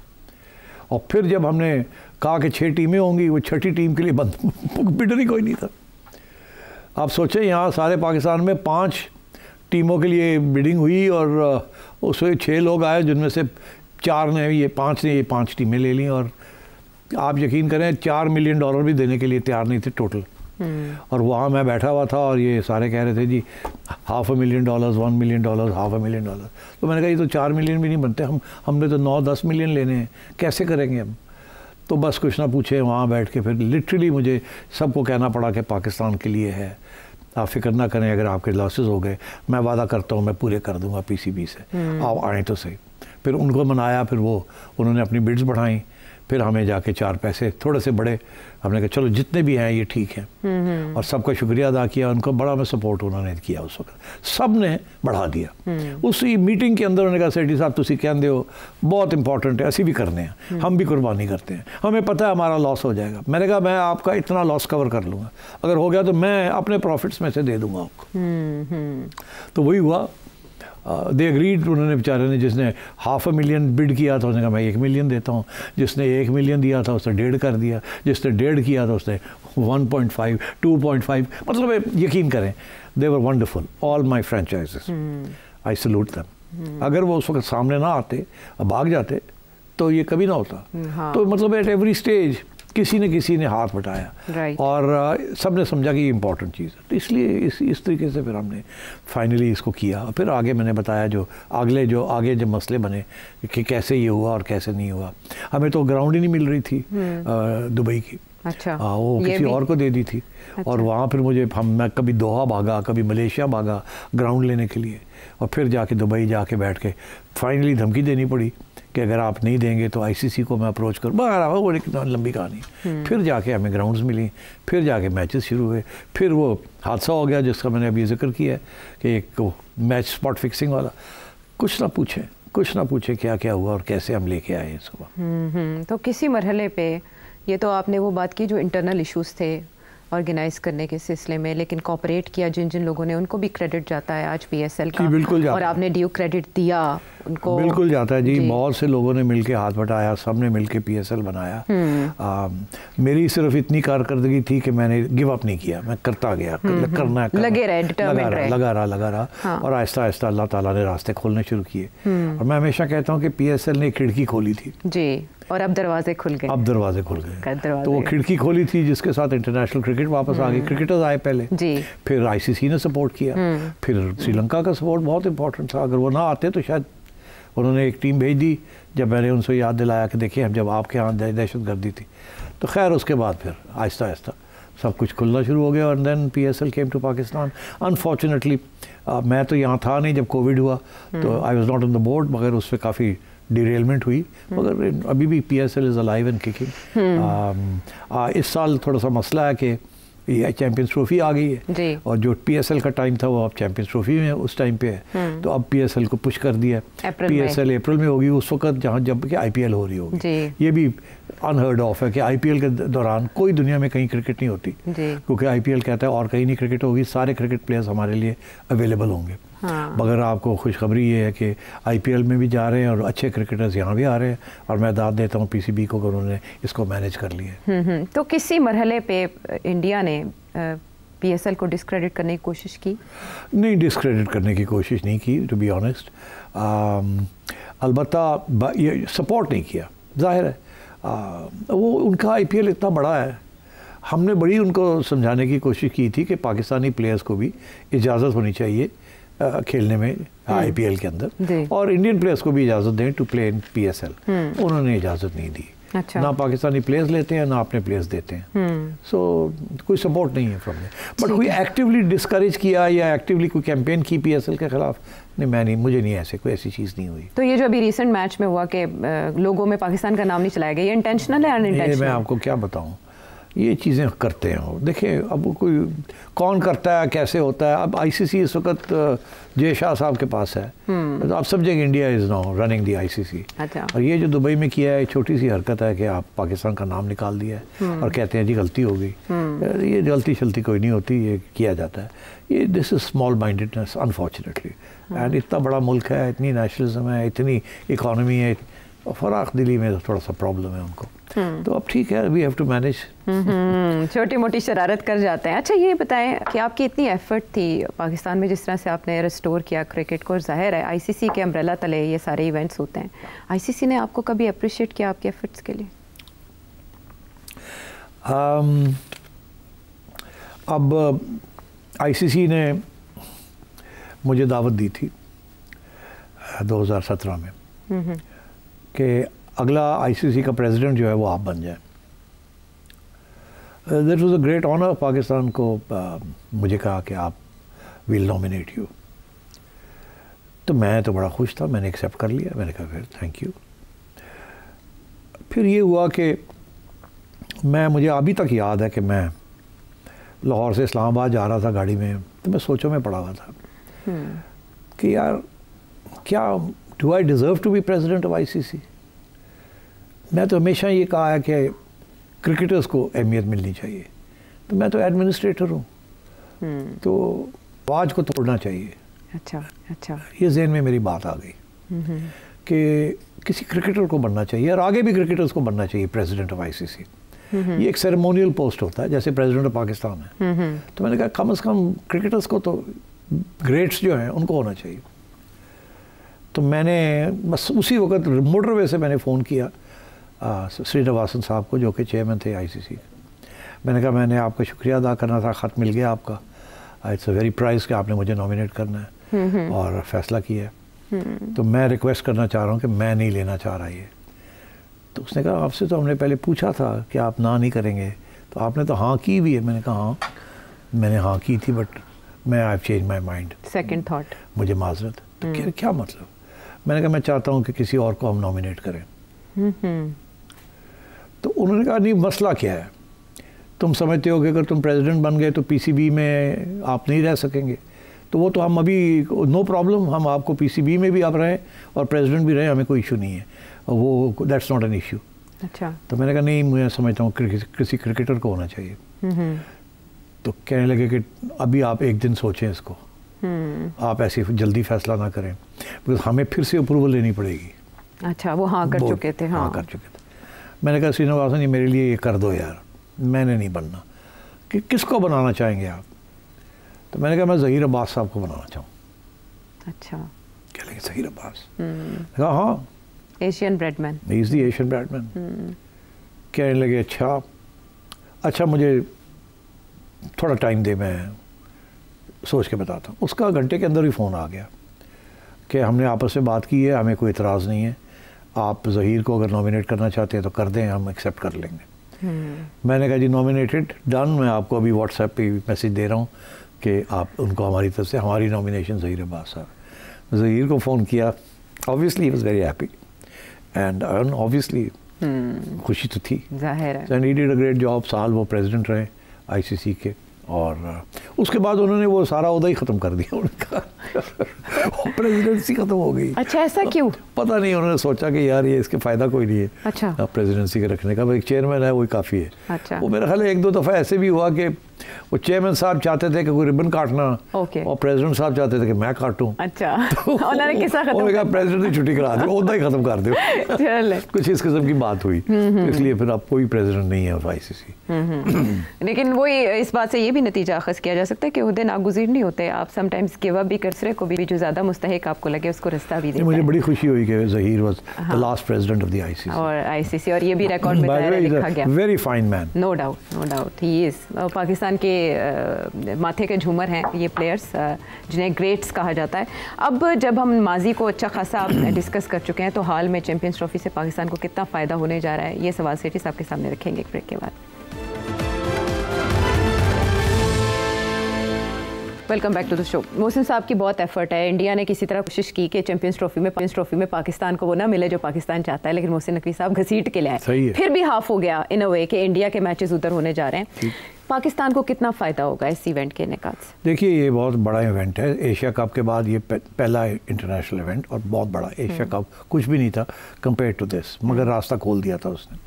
और फिर जब हमने कहा कि 6 टीमें होंगी, वो 6ठी टीम के लिए बिडर ही कोई नहीं था। आप सोचें यहाँ सारे पाकिस्तान में 5 टीमों के लिए बिडिंग हुई और उसमें 6 लोग आए, जिनमें से 4 ने ये 5 टीमें ले ली। और आप यकीन करें $4 मिलियन भी देने के लिए तैयार नहीं थे टोटल। और वहाँ मैं बैठा हुआ था और ये सारे कह रहे थे जी $500,000, $1 मिलियन, $500,000। तो मैंने कहा ये तो 4 मिलियन भी नहीं बनते, हमने तो 9-10 मिलियन लेने हैं, कैसे करेंगे हम? तो बस कुछ ना पूछे, वहाँ बैठ के फिर लिटरली मुझे सबको कहना पड़ा कि पाकिस्तान के लिए है, आप फिक्र ना करें, अगर आपके लॉसेस हो गए मैं वादा करता हूँ मैं पूरे कर दूँगा PCB से, आप आएँ तो सही। फिर उनको मनाया, फिर उन्होंने अपनी बिड्स बढ़ाई। फिर हमें जाके 4 पैसे थोड़े से बड़े, हमने कहा चलो जितने भी हैं ये ठीक है। और सबका शुक्रिया अदा किया, उनको बड़ा में सपोर्ट उन्होंने किया। उस वक्त सब ने बढ़ा दिया। उसी मीटिंग के अंदर उन्होंने कहा सेठी साहब तुसी कहते हो बहुत इंपॉर्टेंट है, असी भी करने हैं, हम भी कुर्बानी करते हैं, हमें पता है हमारा लॉस हो जाएगा। मैंने कहा मैं आपका इतना लॉस कवर कर लूँगा, अगर हो गया तो मैं अपने प्रॉफिट्स में से दे दूँगा आपको। तो वही हुआ। दे एग्रीड, उन्होंने बेचारे ने, जिसने $500,000 बिड किया था उसने कहा मैं $1 मिलियन देता हूँ, जिसने $1 मिलियन दिया था उसने 1.5 कर दिया, जिसने 1.5 किया था उसने 1.5, 2.5। मतलब यकीन करें they were wonderful all my franchises, I salute them. अगर वो उस वक्त सामने ना आते, भाग जाते, तो ये कभी ना होता। हाँ। तो मतलब एट एवरी स्टेज किसी ने हाथ बटाया और सब ने समझा कि ये इम्पोर्टेंट चीज़ है। तो इसलिए इस तरीके से फिर हमने फाइनली इसको किया। फिर आगे मैंने बताया जो आगे जो मसले बने कि कैसे ये हुआ और कैसे नहीं हुआ। हमें तो ग्राउंड ही नहीं मिल रही थी दुबई की। अच्छा, वो किसी और को दे दी थी। अच्छा। और वहाँ फिर मैं कभी दोहा भागा, कभी मलेशिया भागा ग्राउंड लेने के लिए, और फिर जाके दुबई जाके बैठ के फाइनली धमकी देनी पड़ी कि अगर आप नहीं देंगे तो ICC को मैं अप्रोच करूँ। वो एक लंबी कहानी। फिर जाके हमें ग्राउंड्स मिली, फिर जाके मैचेस शुरू हुए। फिर वो हादसा हो गया जिसका मैंने अभी जिक्र किया है कि एक मैच स्पॉट फिक्सिंग वाला। कुछ ना पूछे क्या क्या हुआ और कैसे हम लेके आए इसको। तो किसी मरहले पे ये तो आपने वो बात की जो इंटरनल इश्यूज थे ऑर्गेनाइज करने के सिलसिले में, लेकिन कॉपरेट किया जिन लोगों ने, उनको भी क्रेडिट जाता है आज PSL का। बिल्कुल जाता और आपने ड्यू क्रेडिट दिया उनको, बिल्कुल जाता है जी। बहुत से लोगों ने मिलके हाथ बटाया, सब ने मिलके PSL बनाया। मेरी सिर्फ इतनी कारकर्दगी थी कि मैंने गिव अप नहीं किया, मैं करता गया, करना है, लगे रहे, डिटरमिन्ड रहे, लगा रहा। हाँ। और आहिस्ता आहिस्ता अल्लाह ताला ने रास्ते खोलने शुरू किए। और मैं हमेशा कहता हूँ कि PSL ने खिड़की खोली थी जी, और अब दरवाजे खुल गए। तो वो खिड़की खोली थी जिसके साथ इंटरनेशनल क्रिकेट वापस आ गई। क्रिकेटर्स आए पहले जी, फिर ICC ने सपोर्ट किया, फिर श्रीलंका का सपोर्ट बहुत इंपॉर्टेंट था। अगर वो ना आते तो शायद उन्होंने एक टीम भेज दी। जब मैंने उनसे याद दिलाया कि देखिए हम जब आपके यहाँ दहशतगर्दी थी, तो खैर उसके बाद फिर आहिस्ता आहिस्ता सब कुछ खुलना शुरू हो गया। और then PSL came to Pakistan. Unfortunately मैं तो यहाँ था नहीं जब कोविड हुआ, तो I was not on the board, मगर उस पर काफ़ी डिरेलमेंट हुई। मगर अभी भी PSL is alive and kicking. इस साल थोड़ा सा मसला है कि ये चैंपियंस ट्रॉफी आ गई है, और जो PSL का टाइम था वो अब चैंपियंस ट्रॉफी में उस टाइम पे है। तो अब PSL को पुश कर दिया। PSL अप्रैल में होगी, उस वक्त जब कि IPL हो रही होगी। ये भी अनहर्ड ऑफ है कि आईपीएल के दौरान कोई दुनिया में कहीं क्रिकेट नहीं होती, क्योंकि आईपीएल कहता है और कहीं नहीं क्रिकेट होगी, सारे क्रिकेट प्लेयर्स हमारे लिए अवेलेबल होंगे। हाँ। मगर आपको खुशखबरी ये है कि आईपीएल में भी जा रहे हैं और अच्छे क्रिकेटर्स यहाँ भी आ रहे हैं, और मैं दाद देता हूँ पीसीबी को, उन्होंने इसको मैनेज कर लिया। तो किसी मरहले पे इंडिया ने पीएसएल को डिस्क्रेडिट करने की कोशिश की? नहीं, डिस्क्रेडिट करने की कोशिश नहीं की, टू बी ऑनेस्ट। अलबत्ता ये सपोर्ट नहीं किया, जाहिर है। वो उनका आईपीएल इतना बड़ा है, हमने बड़ी उनको समझाने की कोशिश की थी कि पाकिस्तानी प्लेयर्स को भी इजाज़त होनी चाहिए खेलने में आईपीएल के अंदर, और इंडियन प्लेयर्स को भी इजाज़त दें टू प्ले इन पीएसएल। उन्होंने इजाज़त नहीं दी। अच्छा। ना पाकिस्तानी प्लेयर्स लेते हैं ना अपने प्लेयर्स देते हैं। सो कोई सपोर्ट नहीं है फ्रॉम में। बट कोई एक्टिवली डिस्करेज किया या एक्टिवली कोई कैंपेन की पीएसएल के खिलाफ, नहीं, मैं नहीं, मुझे नहीं ऐसे कोई ऐसी चीज़ नहीं हुई। तो ये जो अभी रिसेंट मैच में हुआ कि लोगों में पाकिस्तान का नाम नहीं चलाया गया, ये इंटेंशनल है अनइंटेंशनल? मैं आपको क्या बताऊँ, ये चीज़ें करते हैं। देखिए अब कोई कौन करता है, कैसे होता है। अब आईसीसी इस वक्त जय शाह साहब के पास है, तो आप सब जगह India is now running the ICC. अच्छा। और ये जो दुबई में किया है, छोटी सी हरकत है कि आप पाकिस्तान का नाम निकाल दिया है और कहते हैं जी गलती हो गई। ये गलती शलती कोई नहीं होती, ये किया जाता है। ये this is small mindedness unfortunately. And इतना बड़ा मुल्क है, इतनी नेशनलिज्म है, इतनी इकॉनमी है, फराख दिली में थोड़ा सा प्रॉब्लम है उनको। तो अब ठीक है, वी हैव टू मैनेज। छोटी मोटी शरारत कर जाते हैं। अच्छा ये बताएं कि आपकी इतनी एफर्ट थी पाकिस्तान में, जिस तरह से आपने रिस्टोर किया क्रिकेट को, जाहिर है आईसीसी के अम्ब्रेला तले ये सारे इवेंट्स होते हैं, आईसीसी ने आपको कभी अप्रिशिएट किया आपके एफर्ट्स के लिए? अब आईसीसी ने मुझे दावत दी थी 2017 में कि अगला आईसीसी का प्रेसिडेंट जो है वो आप बन जाए। That was a great honour. Pakistan को मुझे कहा कि आप विल नॉमिनेट यू, तो मैं तो बड़ा खुश था, मैंने एक्सेप्ट कर लिया। मैंने कहा फिर थैंक यू। फिर ये हुआ कि मुझे अभी तक याद है कि मैं लाहौर से इस्लामाबाद जा रहा था गाड़ी में, तो मैं सोचों में पड़ा हुआ था कि यार क्या do I deserve to be president of ICC. मैं तो हमेशा ये कहा है कि क्रिकेटर्स को अहमियत मिलनी चाहिए, तो मैं तो एडमिनिस्ट्रेटर हूँ, तो आवाज़ को तोड़ना चाहिए। अच्छा। ये जहन में मेरी बात आ गई कि किसी क्रिकेटर को बनना चाहिए, और आगे भी क्रिकेटर्स को बनना चाहिए प्रेसिडेंट ऑफ आईसीसी। ये एक सेरेमोनियल पोस्ट होता है जैसे प्रेसिडेंट ऑफ पाकिस्तान है। तो मैंने कहा कम से कम क्रिकेटर्स को तो, ग्रेट्स जो हैं उनको होना चाहिए। तो मैंने बस उसी वक्त मोटरवे से मैंने फ़ोन किया श्रीनिवासन साहब को, जो कि चेयरमैन थे आईसीसी। मैंने कहा मैंने आपका शुक्रिया अदा करना था, ख़त मिल गया आपका, इट्स अ वेरी प्राइज़ कि आपने मुझे नॉमिनेट करना है और फैसला किया है। तो मैं रिक्वेस्ट करना चाह रहा हूँ कि मैं नहीं लेना चाह रहा ये। तो उसने कहा आपसे तो हमने पहले पूछा था कि आप ना नहीं करेंगे, तो आपने तो हाँ की भी है। मैंने कहा हाँ, मैंने हाँ की थी, बट मैं I have change my mind, second thought, मुझे माजरत। तो क्या मतलब? मैंने कहा मैं चाहता हूँ कि किसी और को हम नॉमिनेट करें। तो उन्होंने कहा नहीं, मसला क्या है, तुम समझते हो कि अगर तुम प्रेसिडेंट बन गए तो पीसीबी में आप नहीं रह सकेंगे। तो वो तो हम अभी नो प्रॉब्लम, हम आपको पीसीबी में भी आप रहें और प्रेसिडेंट भी रहें, हमें कोई इशू नहीं है, वो दैट्स नॉट एन इशू। अच्छा। तो मैंने कहा नहीं, मैं समझता हूँ किसी क्रिकेटर को होना चाहिए। तो कहने लगे कि अभी आप एक दिन सोचें इसको, आप ऐसी जल्दी फैसला ना करें, बिकॉज हमें फिर से अप्रूवल लेनी पड़ेगी। अच्छा, वो हाँ कर चुके थे? हाँ कर चुके थे। मैंने कहा श्रीनिवासन जी मेरे लिए ये कर दो यार, मैंने नहीं बनना। कि किसको बनाना चाहेंगे आप? तो मैंने कहा मैं ज़हीर अब्बास साहब को बनाना चाहूँ। अच्छा। कह लगे ज़हीर अब्बास? कहा हाँ, Asian Bradman, he is the Asian Bradman. कहने लगे अच्छा मुझे थोड़ा टाइम दे, मैं सोच के बताता हूँ। उसका घंटे के अंदर ही फ़ोन आ गया कि हमने आपस में बात की है, हमें कोई इतराज़ नहीं है, आप ज़हीर को अगर नॉमिनेट करना चाहते हैं तो कर दें, हम एक्सेप्ट कर लेंगे। मैंने कहा जी नॉमिनेटेड, डन। मैं आपको अभी व्हाट्सएप पे मैसेज दे रहा हूँ कि आप उनको हमारी तरफ से, हमारी नॉमिनेशन ज़हीर अब्बास साहब। ज़हीर को फ़ोन किया, obviously he was very happy and obviously खुशी तो थी, जाहिर है। And he did a great job. साल वो प्रेसिडेंट रहे आईसीसी के, और उसके बाद उन्होंने वो सारा ओहदा ही ख़त्म कर दिया उनका। प्रेसिडेंसी खत्म हो गई। अच्छा, ऐसा क्यों? पता नहीं, उन्होंने सोचा कि यार ये इसके फायदा कोई नहीं है। अच्छा, प्रेसिडेंसी के रखने का, एक चेयरमैन है वही काफ़ी है। अच्छा, वो मेरा ख्याल है एक दो दफ़ा ऐसे भी हुआ कि वो चेयरमैन साहब चाहते थे कि कोई रिबन काटना, और प्रेसिडेंट साहब चाहते थे कि मैं काटूं। अच्छा, तो उन्होंने किस्सा खत्म, उन्होंने कहा प्रेसिडेंट की छुट्टी करा दो, उतना ही खत्म कर दो। कुछ इस किस्म की बात हुई, इसलिए फिर अब कोई प्रेसिडेंट नहीं है आईसीसी। लेकिन वही इस बात से ये भी नतीजा अखज़ किया जा सकता है कि ओहदे नागुज़ीर नहीं होते, आप समटाइम्स गिव अप भी कर सकते, को भी जो ज़्यादा मुस्तहिक आपको लगे उसको रास्ता भी देता है। मुझे बड़ी खुशी हुई कि Zaheer was the last president of the ICC, और आईसीसी, और ये भी रिकॉर्ड में लिखा गया। Very fine man, no doubt, no doubt, he is Pakistan के माथे के झूमर हैं ये प्लेयर्स, जिन्हें ग्रेट्स कहा जाता है। अब जब हम माजी को अच्छा खासा डिस्कस कर चुके हैं, तो हाल में चैंपियंस ट्रॉफी से पाकिस्तान को कितना फ़ायदा होने जा रहा है, ये सवाल सेठी साहब के सामने रखेंगे एक ब्रेक के बाद। Welcome back to the show. Mohsin साहब की बहुत एफर्ट है, इंडिया ने किसी तरह कोशिश की कि चैंपियंस ट्रॉफी में पाकिस्तान को वो ना मिले जो पाकिस्तान चाहता है, लेकिन मोहसिन नकवी साहब घसीट के लाए, फिर भी हाफ हो गया इन अ वे कि इंडिया के मैचेस उधर होने जा रहे हैं। पाकिस्तान को कितना फ़ायदा होगा इस इवेंट के इनेकाद से? देखिए, ये बहुत बड़ा इवेंट है, एशिया कप के बाद ये पहला इंटरनेशनल इवेंट, और बहुत बड़ा। एशिया कप कुछ भी नहीं था कंपेयर टू दिस, मगर रास्ता खोल दिया था उसने।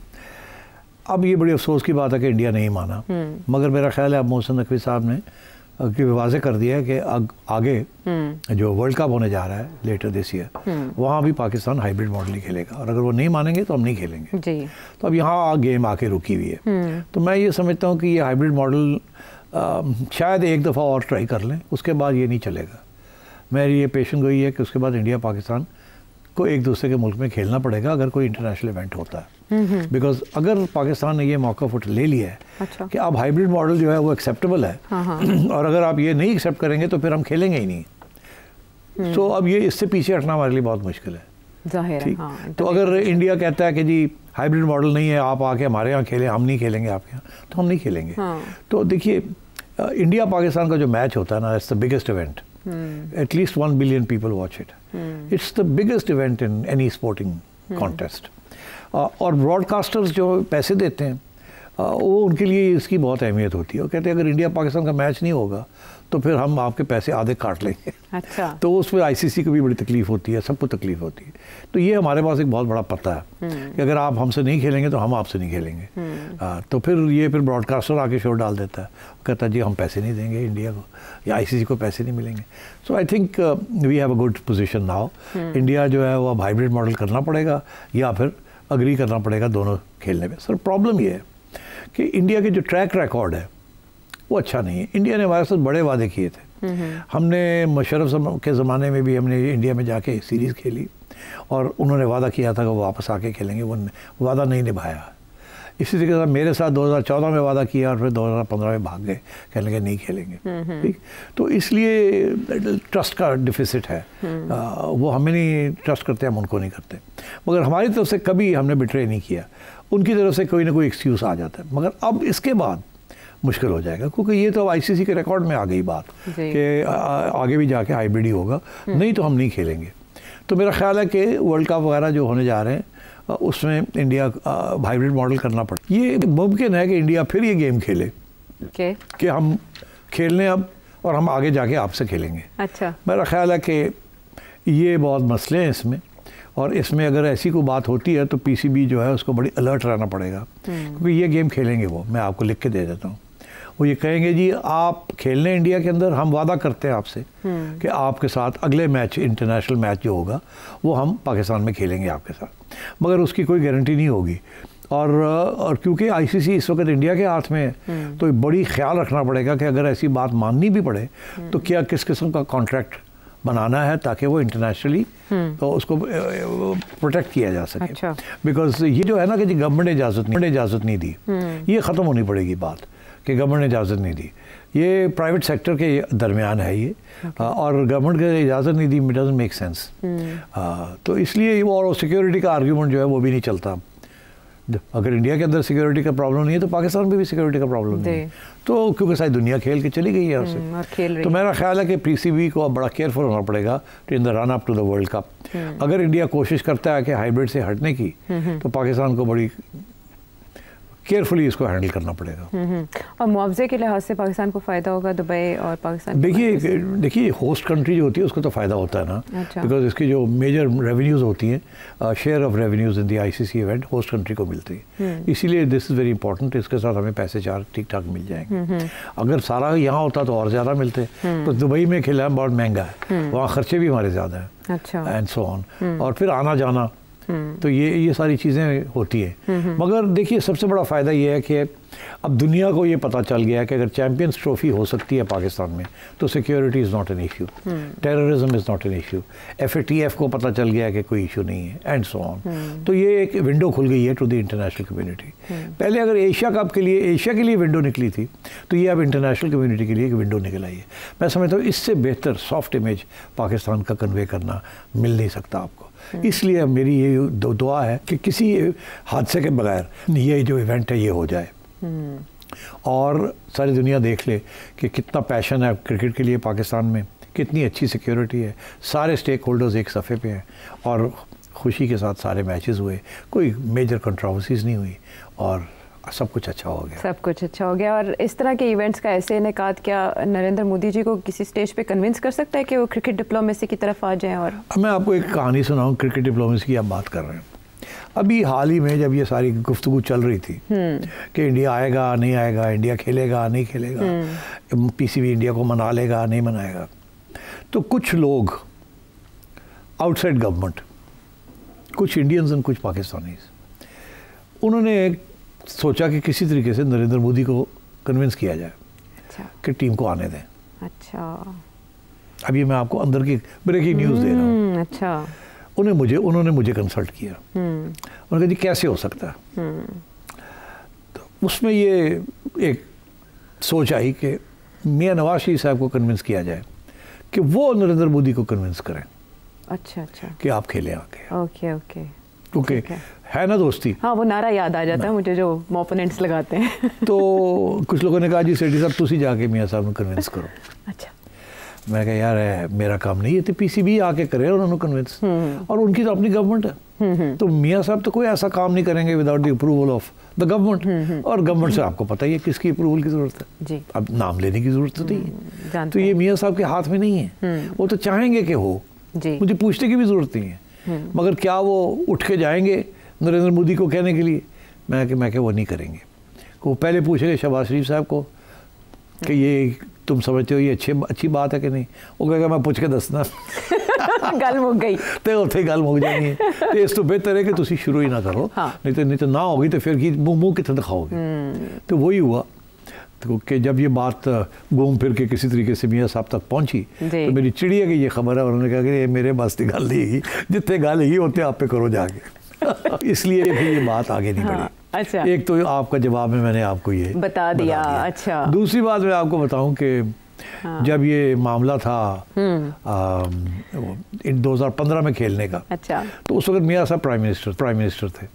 अब ये बड़ी अफसोस की बात है कि इंडिया नहीं माना, मगर मेरा ख्याल है अब मोहसिन नकवी साहब ने वाज़े कर दिया है कि आगे जो वर्ल्ड कप होने जा रहा है लेटर दिस ईयर, वहाँ भी पाकिस्तान हाइब्रिड मॉडल ही खेलेगा, और अगर वो नहीं मानेंगे तो हम नहीं खेलेंगे जी। तो अब यहाँ गेम आके रुकी हुई है। तो मैं ये समझता हूँ कि ये हाइब्रिड मॉडल शायद एक दफ़ा और ट्राई कर लें, उसके बाद ये नहीं चलेगा। मेरी ये पेशन गोई है कि उसके बाद इंडिया पाकिस्तान को एक दूसरे के मुल्क में खेलना पड़ेगा अगर कोई इंटरनेशनल इवेंट होता है। बिकॉज अगर पाकिस्तान ने ये मौका फुट ले लिया है अच्छा, कि अब हाइब्रिड मॉडल जो है वो एक्सेप्टेबल है, और अगर आप ये नहीं एक्सेप्ट करेंगे तो फिर हम खेलेंगे ही नहीं। तो अब ये इससे पीछे हटना हमारे लिए बहुत मुश्किल है, जाहिर है। तो अगर इंडिया कहता है कि जी हाइब्रिड मॉडल नहीं है, आप आके हमारे यहाँ खेलें, हम नहीं खेलेंगे आपके यहाँ, तो हम नहीं खेलेंगे। तो देखिए, इंडिया पाकिस्तान का जो मैच होता है ना, it's the biggest event, at least 1 billion people watch it. It's the biggest event in any sporting contest. और ब्रॉडकास्टर्स जो पैसे देते हैं वो उनके लिए इसकी बहुत अहमियत होती है। वो कहते हैं अगर इंडिया पाकिस्तान का मैच नहीं होगा तो फिर हम आपके पैसे आधे काट लेंगे। अच्छा। तो उसमें आईसीसी को भी बड़ी तकलीफ होती है, सबको तकलीफ होती है। तो ये हमारे पास एक बहुत बड़ा पता है कि अगर आप हमसे नहीं खेलेंगे तो हम आपसे नहीं खेलेंगे। तो फिर ब्रॉडकास्टर आके शो डाल देता है, कहता है जी हम पैसे नहीं देंगे इंडिया को, या आईसीसी को पैसे नहीं मिलेंगे। So I think we have a good position now. India जो है वो अब हाइब्रिड मॉडल करना पड़ेगा या फिर अग्री करना पड़ेगा दोनों खेलने में। सर प्रॉब्लम ये है कि इंडिया के जो ट्रैक रिकॉर्ड है वो अच्छा नहीं है। इंडिया ने हमारे साथ बड़े वादे किए थे। हमने मुशर्रफ के ज़माने में भी हमने इंडिया में जाके सीरीज़ खेली और उन्होंने वादा किया था कि वो वापस आके खेलेंगे, वो वादा नहीं निभाया। इसी तरीके से मेरे साथ 2014 में वादा किया और फिर 2015 में भाग गए, कहने लगे नहीं खेलेंगे। ठीक, तो इसलिए ट्रस्ट का डिफिसिट है। वो हमें नहीं ट्रस्ट करते, हम उनको नहीं करते। मगर हमारी तरफ से कभी हमने बिट्रे नहीं किया, उनकी तरफ से कोई ना कोई एक्सक्यूज़ आ जाता है। मगर अब इसके बाद मुश्किल हो जाएगा, क्योंकि ये तो आईसीसी के रिकॉर्ड में आ गई बात कि आगे भी जाके हाइब्रिड ही होगा, नहीं तो हम नहीं खेलेंगे। तो मेरा ख्याल है कि वर्ल्ड कप वगैरह जो होने जा रहे हैं उसमें इंडिया हाइब्रिड मॉडल करना पड़े। ये मुमकिन है कि इंडिया फिर ये गेम खेले कि हम खेल लें अब और हम आगे जाके आपसे खेलेंगे। अच्छा। मेरा ख्याल है कि ये बहुत मसले हैं इसमें, और इसमें अगर ऐसी कोई बात होती है तो पीसीबी जो है उसको बड़ी अलर्ट रहना पड़ेगा, क्योंकि ये गेम खेलेंगे वो, मैं आपको लिख के दे देता हूँ। वो ये कहेंगे जी आप खेलने इंडिया के अंदर, हम वादा करते हैं आपसे कि आपके साथ अगले मैच, इंटरनेशनल मैच जो होगा वो हम पाकिस्तान में खेलेंगे आपके साथ, मगर उसकी कोई गारंटी नहीं होगी। और क्योंकि आईसीसी इस वक्त इंडिया के हाथ में है, तो बड़ी ख्याल रखना पड़ेगा कि अगर ऐसी बात माननी भी पड़े तो क्या किस किस्म का कॉन्ट्रैक्ट बनाना है ताकि वो इंटरनेशनली तो उसको प्रोटेक्ट किया जा सके। अच्छा। बिकॉज ये जो है ना कि गवर्नमेंट ने इजाज़त नहीं दी, ये ख़त्म होनी पड़ेगी बात कि गवर्नमेंट ने इजाज़त नहीं दी। ये प्राइवेट सेक्टर के दरमियान है ये, और गवर्नमेंट ने इजाज़त नहीं दी, इट डजंट मेक सेंस। तो इसलिए वो, और सिक्योरिटी का आर्ग्यूमेंट जो है वो भी नहीं चलता। अगर इंडिया के अंदर सिक्योरिटी का प्रॉब्लम नहीं है तो पाकिस्तान में भी सिक्योरिटी का प्रॉब्लम नहीं है। तो क्योंकि सारी दुनिया खेल के चली गई है उससे, तो मेरा ख्याल है कि पीसीबी को अब बड़ा केयरफुल होना पड़ेगा in the run up to the world cup. अगर इंडिया कोशिश करता है कि हाइब्रिड से हटने की, तो पाकिस्तान को बड़ी केयरफुली इसको हैंडल करना पड़ेगा। और मुआवजे के लिहाज से पाकिस्तान को फ़ायदा होगा दुबई और पाकिस्तान? देखिए होस्ट कंट्री जो होती है उसको तो फ़ायदा होता है ना, बिकॉज इसकी जो मेजर रेवेन्यूज़ होती हैं, share of revenues in the ICC event host country को मिलती है, इसीलिए दिस इज़ वेरी इंपॉर्टेंट। इसके साथ हमें पैसे चार ठीक ठाक मिल जाएंगे। अगर सारा यहाँ होता तो और ज़्यादा मिलते, तो दुबई में खिलाना बहुत महंगा है, वहाँ खर्चे भी हमारे ज़्यादा हैं, एंड सो ऑन, और फिर आना जाना, तो ये सारी चीज़ें होती हैं। मगर देखिए सबसे बड़ा फ़ायदा ये है कि अब दुनिया को ये पता चल गया है कि अगर चैम्पियंस ट्रॉफी हो सकती है पाकिस्तान में तो security is not an issue, terrorism is not an issue, FATF को पता चल गया है कि कोई इशू नहीं है, एंड सो ऑन। तो ये एक विंडो खुल गई है टू द इंटरनेशनल कम्युनिटी। पहले अगर एशिया कप के लिए, एशिया के लिए विंडो निकली थी, तो ये अब इंटरनेशनल कम्युनिटी के लिए एक विंडो निकल आई है। मैं समझता हूँ इससे बेहतर सॉफ्ट इमेज पाकिस्तान का कन्वे करना मिल नहीं सकता आपको। इसलिए मेरी ये दुआ है कि किसी हादसे के बगैर ये जो इवेंट है ये हो जाए, और सारी दुनिया देख ले कि कितना पैशन है क्रिकेट के लिए पाकिस्तान में, कितनी अच्छी सिक्योरिटी है, सारे स्टेक होल्डर्स एक सफ़े पे हैं, और खुशी के साथ सारे मैचेस हुए, कोई मेजर कंट्रोवर्सीज नहीं हुई, और सब कुछ अच्छा हो गया। सब कुछ अच्छा हो गया। और इस तरह के इवेंट्स का ऐसे इनेकाद क्या नरेंद्र मोदी जी को किसी स्टेज पे कन्विंस कर सकता है कि वो क्रिकेट डिप्लोमेसी की तरफ आ जाएं? और मैं आपको एक कहानी सुनाऊं, क्रिकेट डिप्लोमेसी की आप बात कर रहे हैं। अभी हाल ही में जब ये सारी गुफ्तगू चल रही थी कि इंडिया आएगा नहीं आएगा, इंडिया खेलेगा नहीं खेलेगा, PCB इंडिया को मना लेगा नहीं मनाएगा, तो कुछ लोग आउटसाइड गवर्नमेंट, कुछ इंडियंस और कुछ पाकिस्तानीज, उन्होंने सोचा कि किसी तरीके से नरेंद्र मोदी को कन्विंस किया जाए कि टीम को आने दें। अच्छा, अभी मैं आपको अंदर की ब्रेकिंग न्यूज़ दे रहा हूँ। अच्छा, उन्होंने मुझे कंसल्ट किया, उन्होंने कहा जी कैसे हो सकता है। तो उसमें ये एक सोच आई कि मियां नवाज शरीफ साहब को कन्विंस किया जाए कि वो नरेंद्र मोदी को कन्विंस करें। अच्छा, कि आप खेलें आके। ओके, क्योंकि है ना दोस्ती। हाँ, वो नारा याद आ जाता है मुझे जो ओपोनेंट्स लगाते हैं। तो कुछ लोगों ने कहा जी सेठी साहब तुसी जाके मियां साहब को कन्विंस करो। अच्छा, मैं कहा यार मेरा काम नहीं है, तो PCB आके करे उन्होंने कन्विंस, और उनकी तो अपनी गवर्नमेंट है, तो मियां साहब तो कोई ऐसा काम नहीं करेंगे without the approval of the government, और गवर्नमेंट से आपको पता ही है किसकी अप्रूवल की जरूरत है जी। अब नाम लेने की जरूरत तो नहीं है, तो ये मियां साहब के हाथ में नहीं है, वो तो चाहेंगे कि हो जी। मुझे पूछने की भी जरूरत नहीं है, मगर क्या वो उठ के जाएंगे नरेंद्र मोदी को कहने के लिए? मैं वो नहीं करेंगे। वो पहले पूछेंगे शहबाज शरीफ साहब को कि ये तुम समझते हो ये अच्छी बात है कि नहीं, वो कहेगा मैं पूछ के दसना। गल मुक गई तो उत्थे गल मुक जानी है। तो इस तो बेहतर है कि तुसी शुरू ही ना करो। हाँ। नहीं तो ना होगी तो फिर मुंह कितना दिखाओगे। तो वही हुआ तो कि जब ये बात घूम फिर के किसी तरीके से मियां साहब तक पहुंची, तो मेरी चिड़िया की ये खबर है, उन्होंने कहा कि ये मेरे बस की गल नहीं, जितने गल ही होते आप पे करो जाके। इसलिए फिर ये बात आगे नहीं बढ़ी। अच्छा, एक तो आपका जवाब में मैंने आपको ये बता दिया। अच्छा, दूसरी बात मैं आपको बताऊं कि जब ये मामला था 2015 में खेलने का, अच्छा, तो उस वक्त मियां साहब प्राइम मिनिस्टर थे।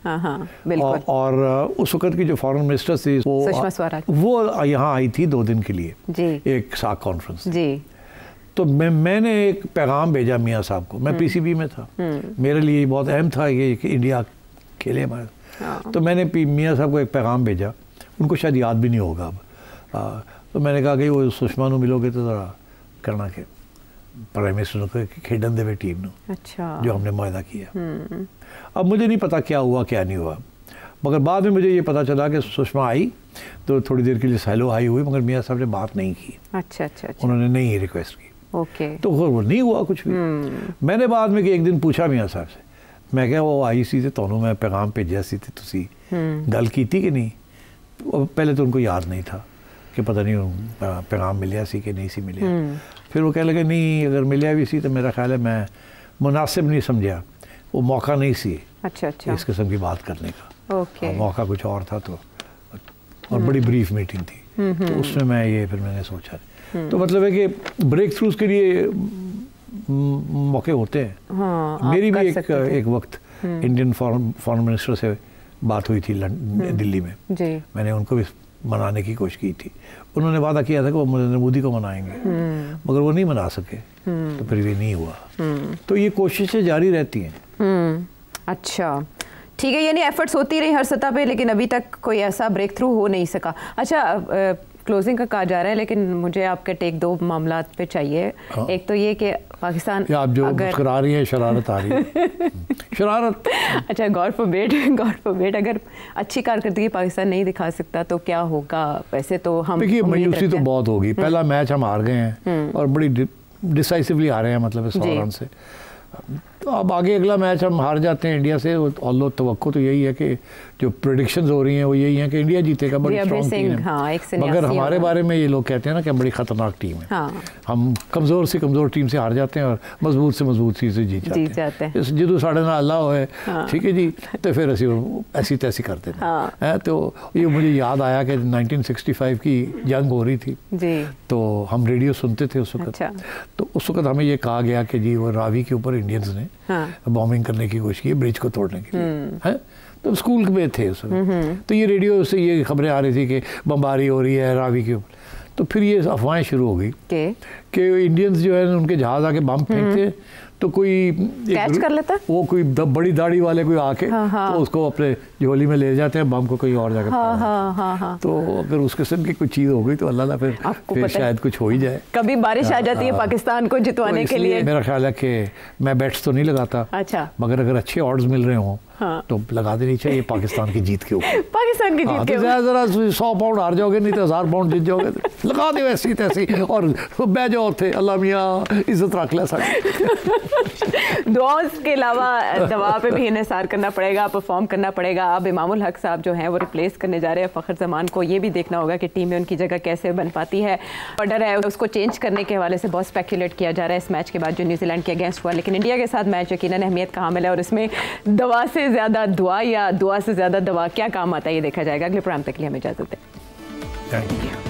हाँ, बिल्कुल। और उस वक्त की जो फॉरेन मिनिस्टर थी सुषमा स्वराज, वो यहाँ आई थी 2 दिन के लिए जी, एक साख कॉन्फ्रेंस जी। तो मैंने एक पैगाम भेजा मियां साहब को, मैं PCB में था, मेरे लिए बहुत अहम था ये कि इंडिया खेले हमारे। तो मैंने मियां साहब को एक पैगाम भेजा, उनको शायद याद भी नहीं होगा अब। तो मैंने कहा कि वो सुषमा को मिलोगे तो ज़रा करना के प्राइम मिनिस्टर को खेडन दे टीम में, अच्छा, जो हमने मुआहदा किया। अब मुझे नहीं पता क्या हुआ क्या नहीं हुआ, मगर बाद में मुझे ये पता चला कि सुषमा आई तो थोड़ी देर के लिए सैलो आई हुई, मगर मियां साहब ने बात नहीं की। अच्छा, उन्होंने नहीं रिक्वेस्ट की। ओके, तो वो नहीं हुआ कुछ भी। मैंने बाद में एक दिन पूछा मियां साहब से, मैं क्या वो आई सी तो मैं पैगाम भेजा सी तुसी गल की थी कि नहीं? पहले तो उनको याद नहीं था कि पता नहीं पैगाम मिलिया सी कि नहीं सी मिलिया। फिर वो कह लगे नहीं अगर मिलिया भी सी तो मेरा ख्याल है मैं मुनासिब नहीं समझा, वो मौका नहीं सी अच्छा इस किस्म की बात करने का। ओके, मौका कुछ और था तो, और बड़ी ब्रीफ मीटिंग थी, तो उसमें फिर मैंने सोचा। तो मतलब है कि ब्रेक थ्रूज के लिए मौके होते हैं। हाँ, मेरी भी एक वक्त इंडियन फॉरेन मिनिस्टर से बात हुई थी दिल्ली में जी। मैंने उनको भी मनाने की कोशिश की थी, उन्होंने वादा किया था कि वो नरेंद्र मोदी को मनाएंगे, मगर वो नहीं मना सके, तो फिर भी नहीं हुआ। तो ये कोशिशें जारी रहती हैं। अच्छा, ठीक है, यानी एफर्ट्स होती रही हर सतह पे, लेकिन अभी तक कोई ऐसा ब्रेक थ्रू हो नहीं सका। अच्छा, क्लोजिंग का कहा जा रहा है, लेकिन मुझे आपके टेक दो मामला पे चाहिए। एक तो ये कि पाकिस्तान, आप जो मुस्कुरा रही हैं, शरारत आ रही है शरारत। अच्छा, गॉड फॉरबिड अगर अच्छी कारकर्दगी पाकिस्तान नहीं दिखा सकता तो क्या होगा? वैसे तो हम देखिए मायूसी तो बहुत होगी। पहला मैच हम हार गए हैं और बड़ी डिसाइसिवली हारे हैं, मतलब 100 रन से। तो अब आगे अगला मैच हम हार जाते हैं इंडिया से, ऑल्दो तवक्को तो यही है कि जो प्रेडिक्शंस हो रही हैं वो यही है कि इंडिया जीतेगा, बड़ी स्ट्रॉन्ग टीम है। हाँ, मगर हमारे बारे में ये लोग कहते हैं ना कि हम बड़ी ख़तरनाक टीम है। हाँ। हम कमज़ोर से कमज़ोर टीम से हार जाते हैं और मजबूत से मजबूत चीज़ से जीत जाते हैं। जिदू साढ़े ना अल्लाह है, ठीक है जी, तो फिर ऐसी तैसी करते हैं। तो ये मुझे याद आया कि 1965 की जंग हो रही थी, तो हम रेडियो सुनते थे उस वक्त। तो उस वक्त हमें ये कहा गया कि जी वो रावी के ऊपर इंडियंस ने बॉम्बिंग करने की कोशिश की, ब्रिज को तोड़ने के लिए, है। तो स्कूल में थे उस वक्त, तो ये रेडियो से ये खबरें आ रही थी कि बमबारी हो रही है रावी के ऊपर। तो फिर ये अफवाहें शुरू हो गई कि इंडियंस जो है उनके जहाज आके बम फेंकते, तो कोई कैच कर लेता, वो कोई बड़ी दाढ़ी वाले कोई आके तो उसको अपने झोली में ले जाते हैं, बम को कहीं और जाकर। तो अगर उस किस्म की कोई चीज़ हो गई तो अल्लाह फिर शायद कुछ हो ही जाए। कभी बारिश आ जाती है पाकिस्तान को जितवाने के लिए। मेरा ख्याल है कि मैं बैट्स तो नहीं लगाता, अच्छा, मगर अगर अच्छे ऑड्स मिल रहे हों तो लगा देनी चाहिए पाकिस्तान की जीत के ऊपर। पाकिस्तान की जीत के ऊपर जरा 100 पाउंड हार जाओगे, नहीं तो 1000 पाउंड जीत जाओगे, लगा दो ऐसी तैसी और बह जाओ थे। अल्लाह मियाँ इज्जत रख ले सारी। दुआओं के अलावा दवा पे भी इन्हिसार करना पड़ेगा, परफॉर्म करना पड़ेगा। अब इमामुल हक साहब जो हैं वो रिप्लेस करने जा रहे हैं फ़खर जमान को। ये भी देखना होगा कि टीम में उनकी जगह कैसे बन पाती है। ऑर्डर है उसको चेंज करने के हवाले से बहुत स्पेकुलेट किया जा रहा है इस मैच के बाद जो न्यूजीलैंड के अगेंस्ट हुआ। लेकिन इंडिया के साथ मैच यकीनन अहमियत का हामिल है और इसमें दवा से ज़्यादा दुआ या दुआ से ज़्यादा दवा क्या काम आता है ये देखा जाएगा। अगले प्रोग्राम तक के लिए हमें इजाज़त दें। Thank you.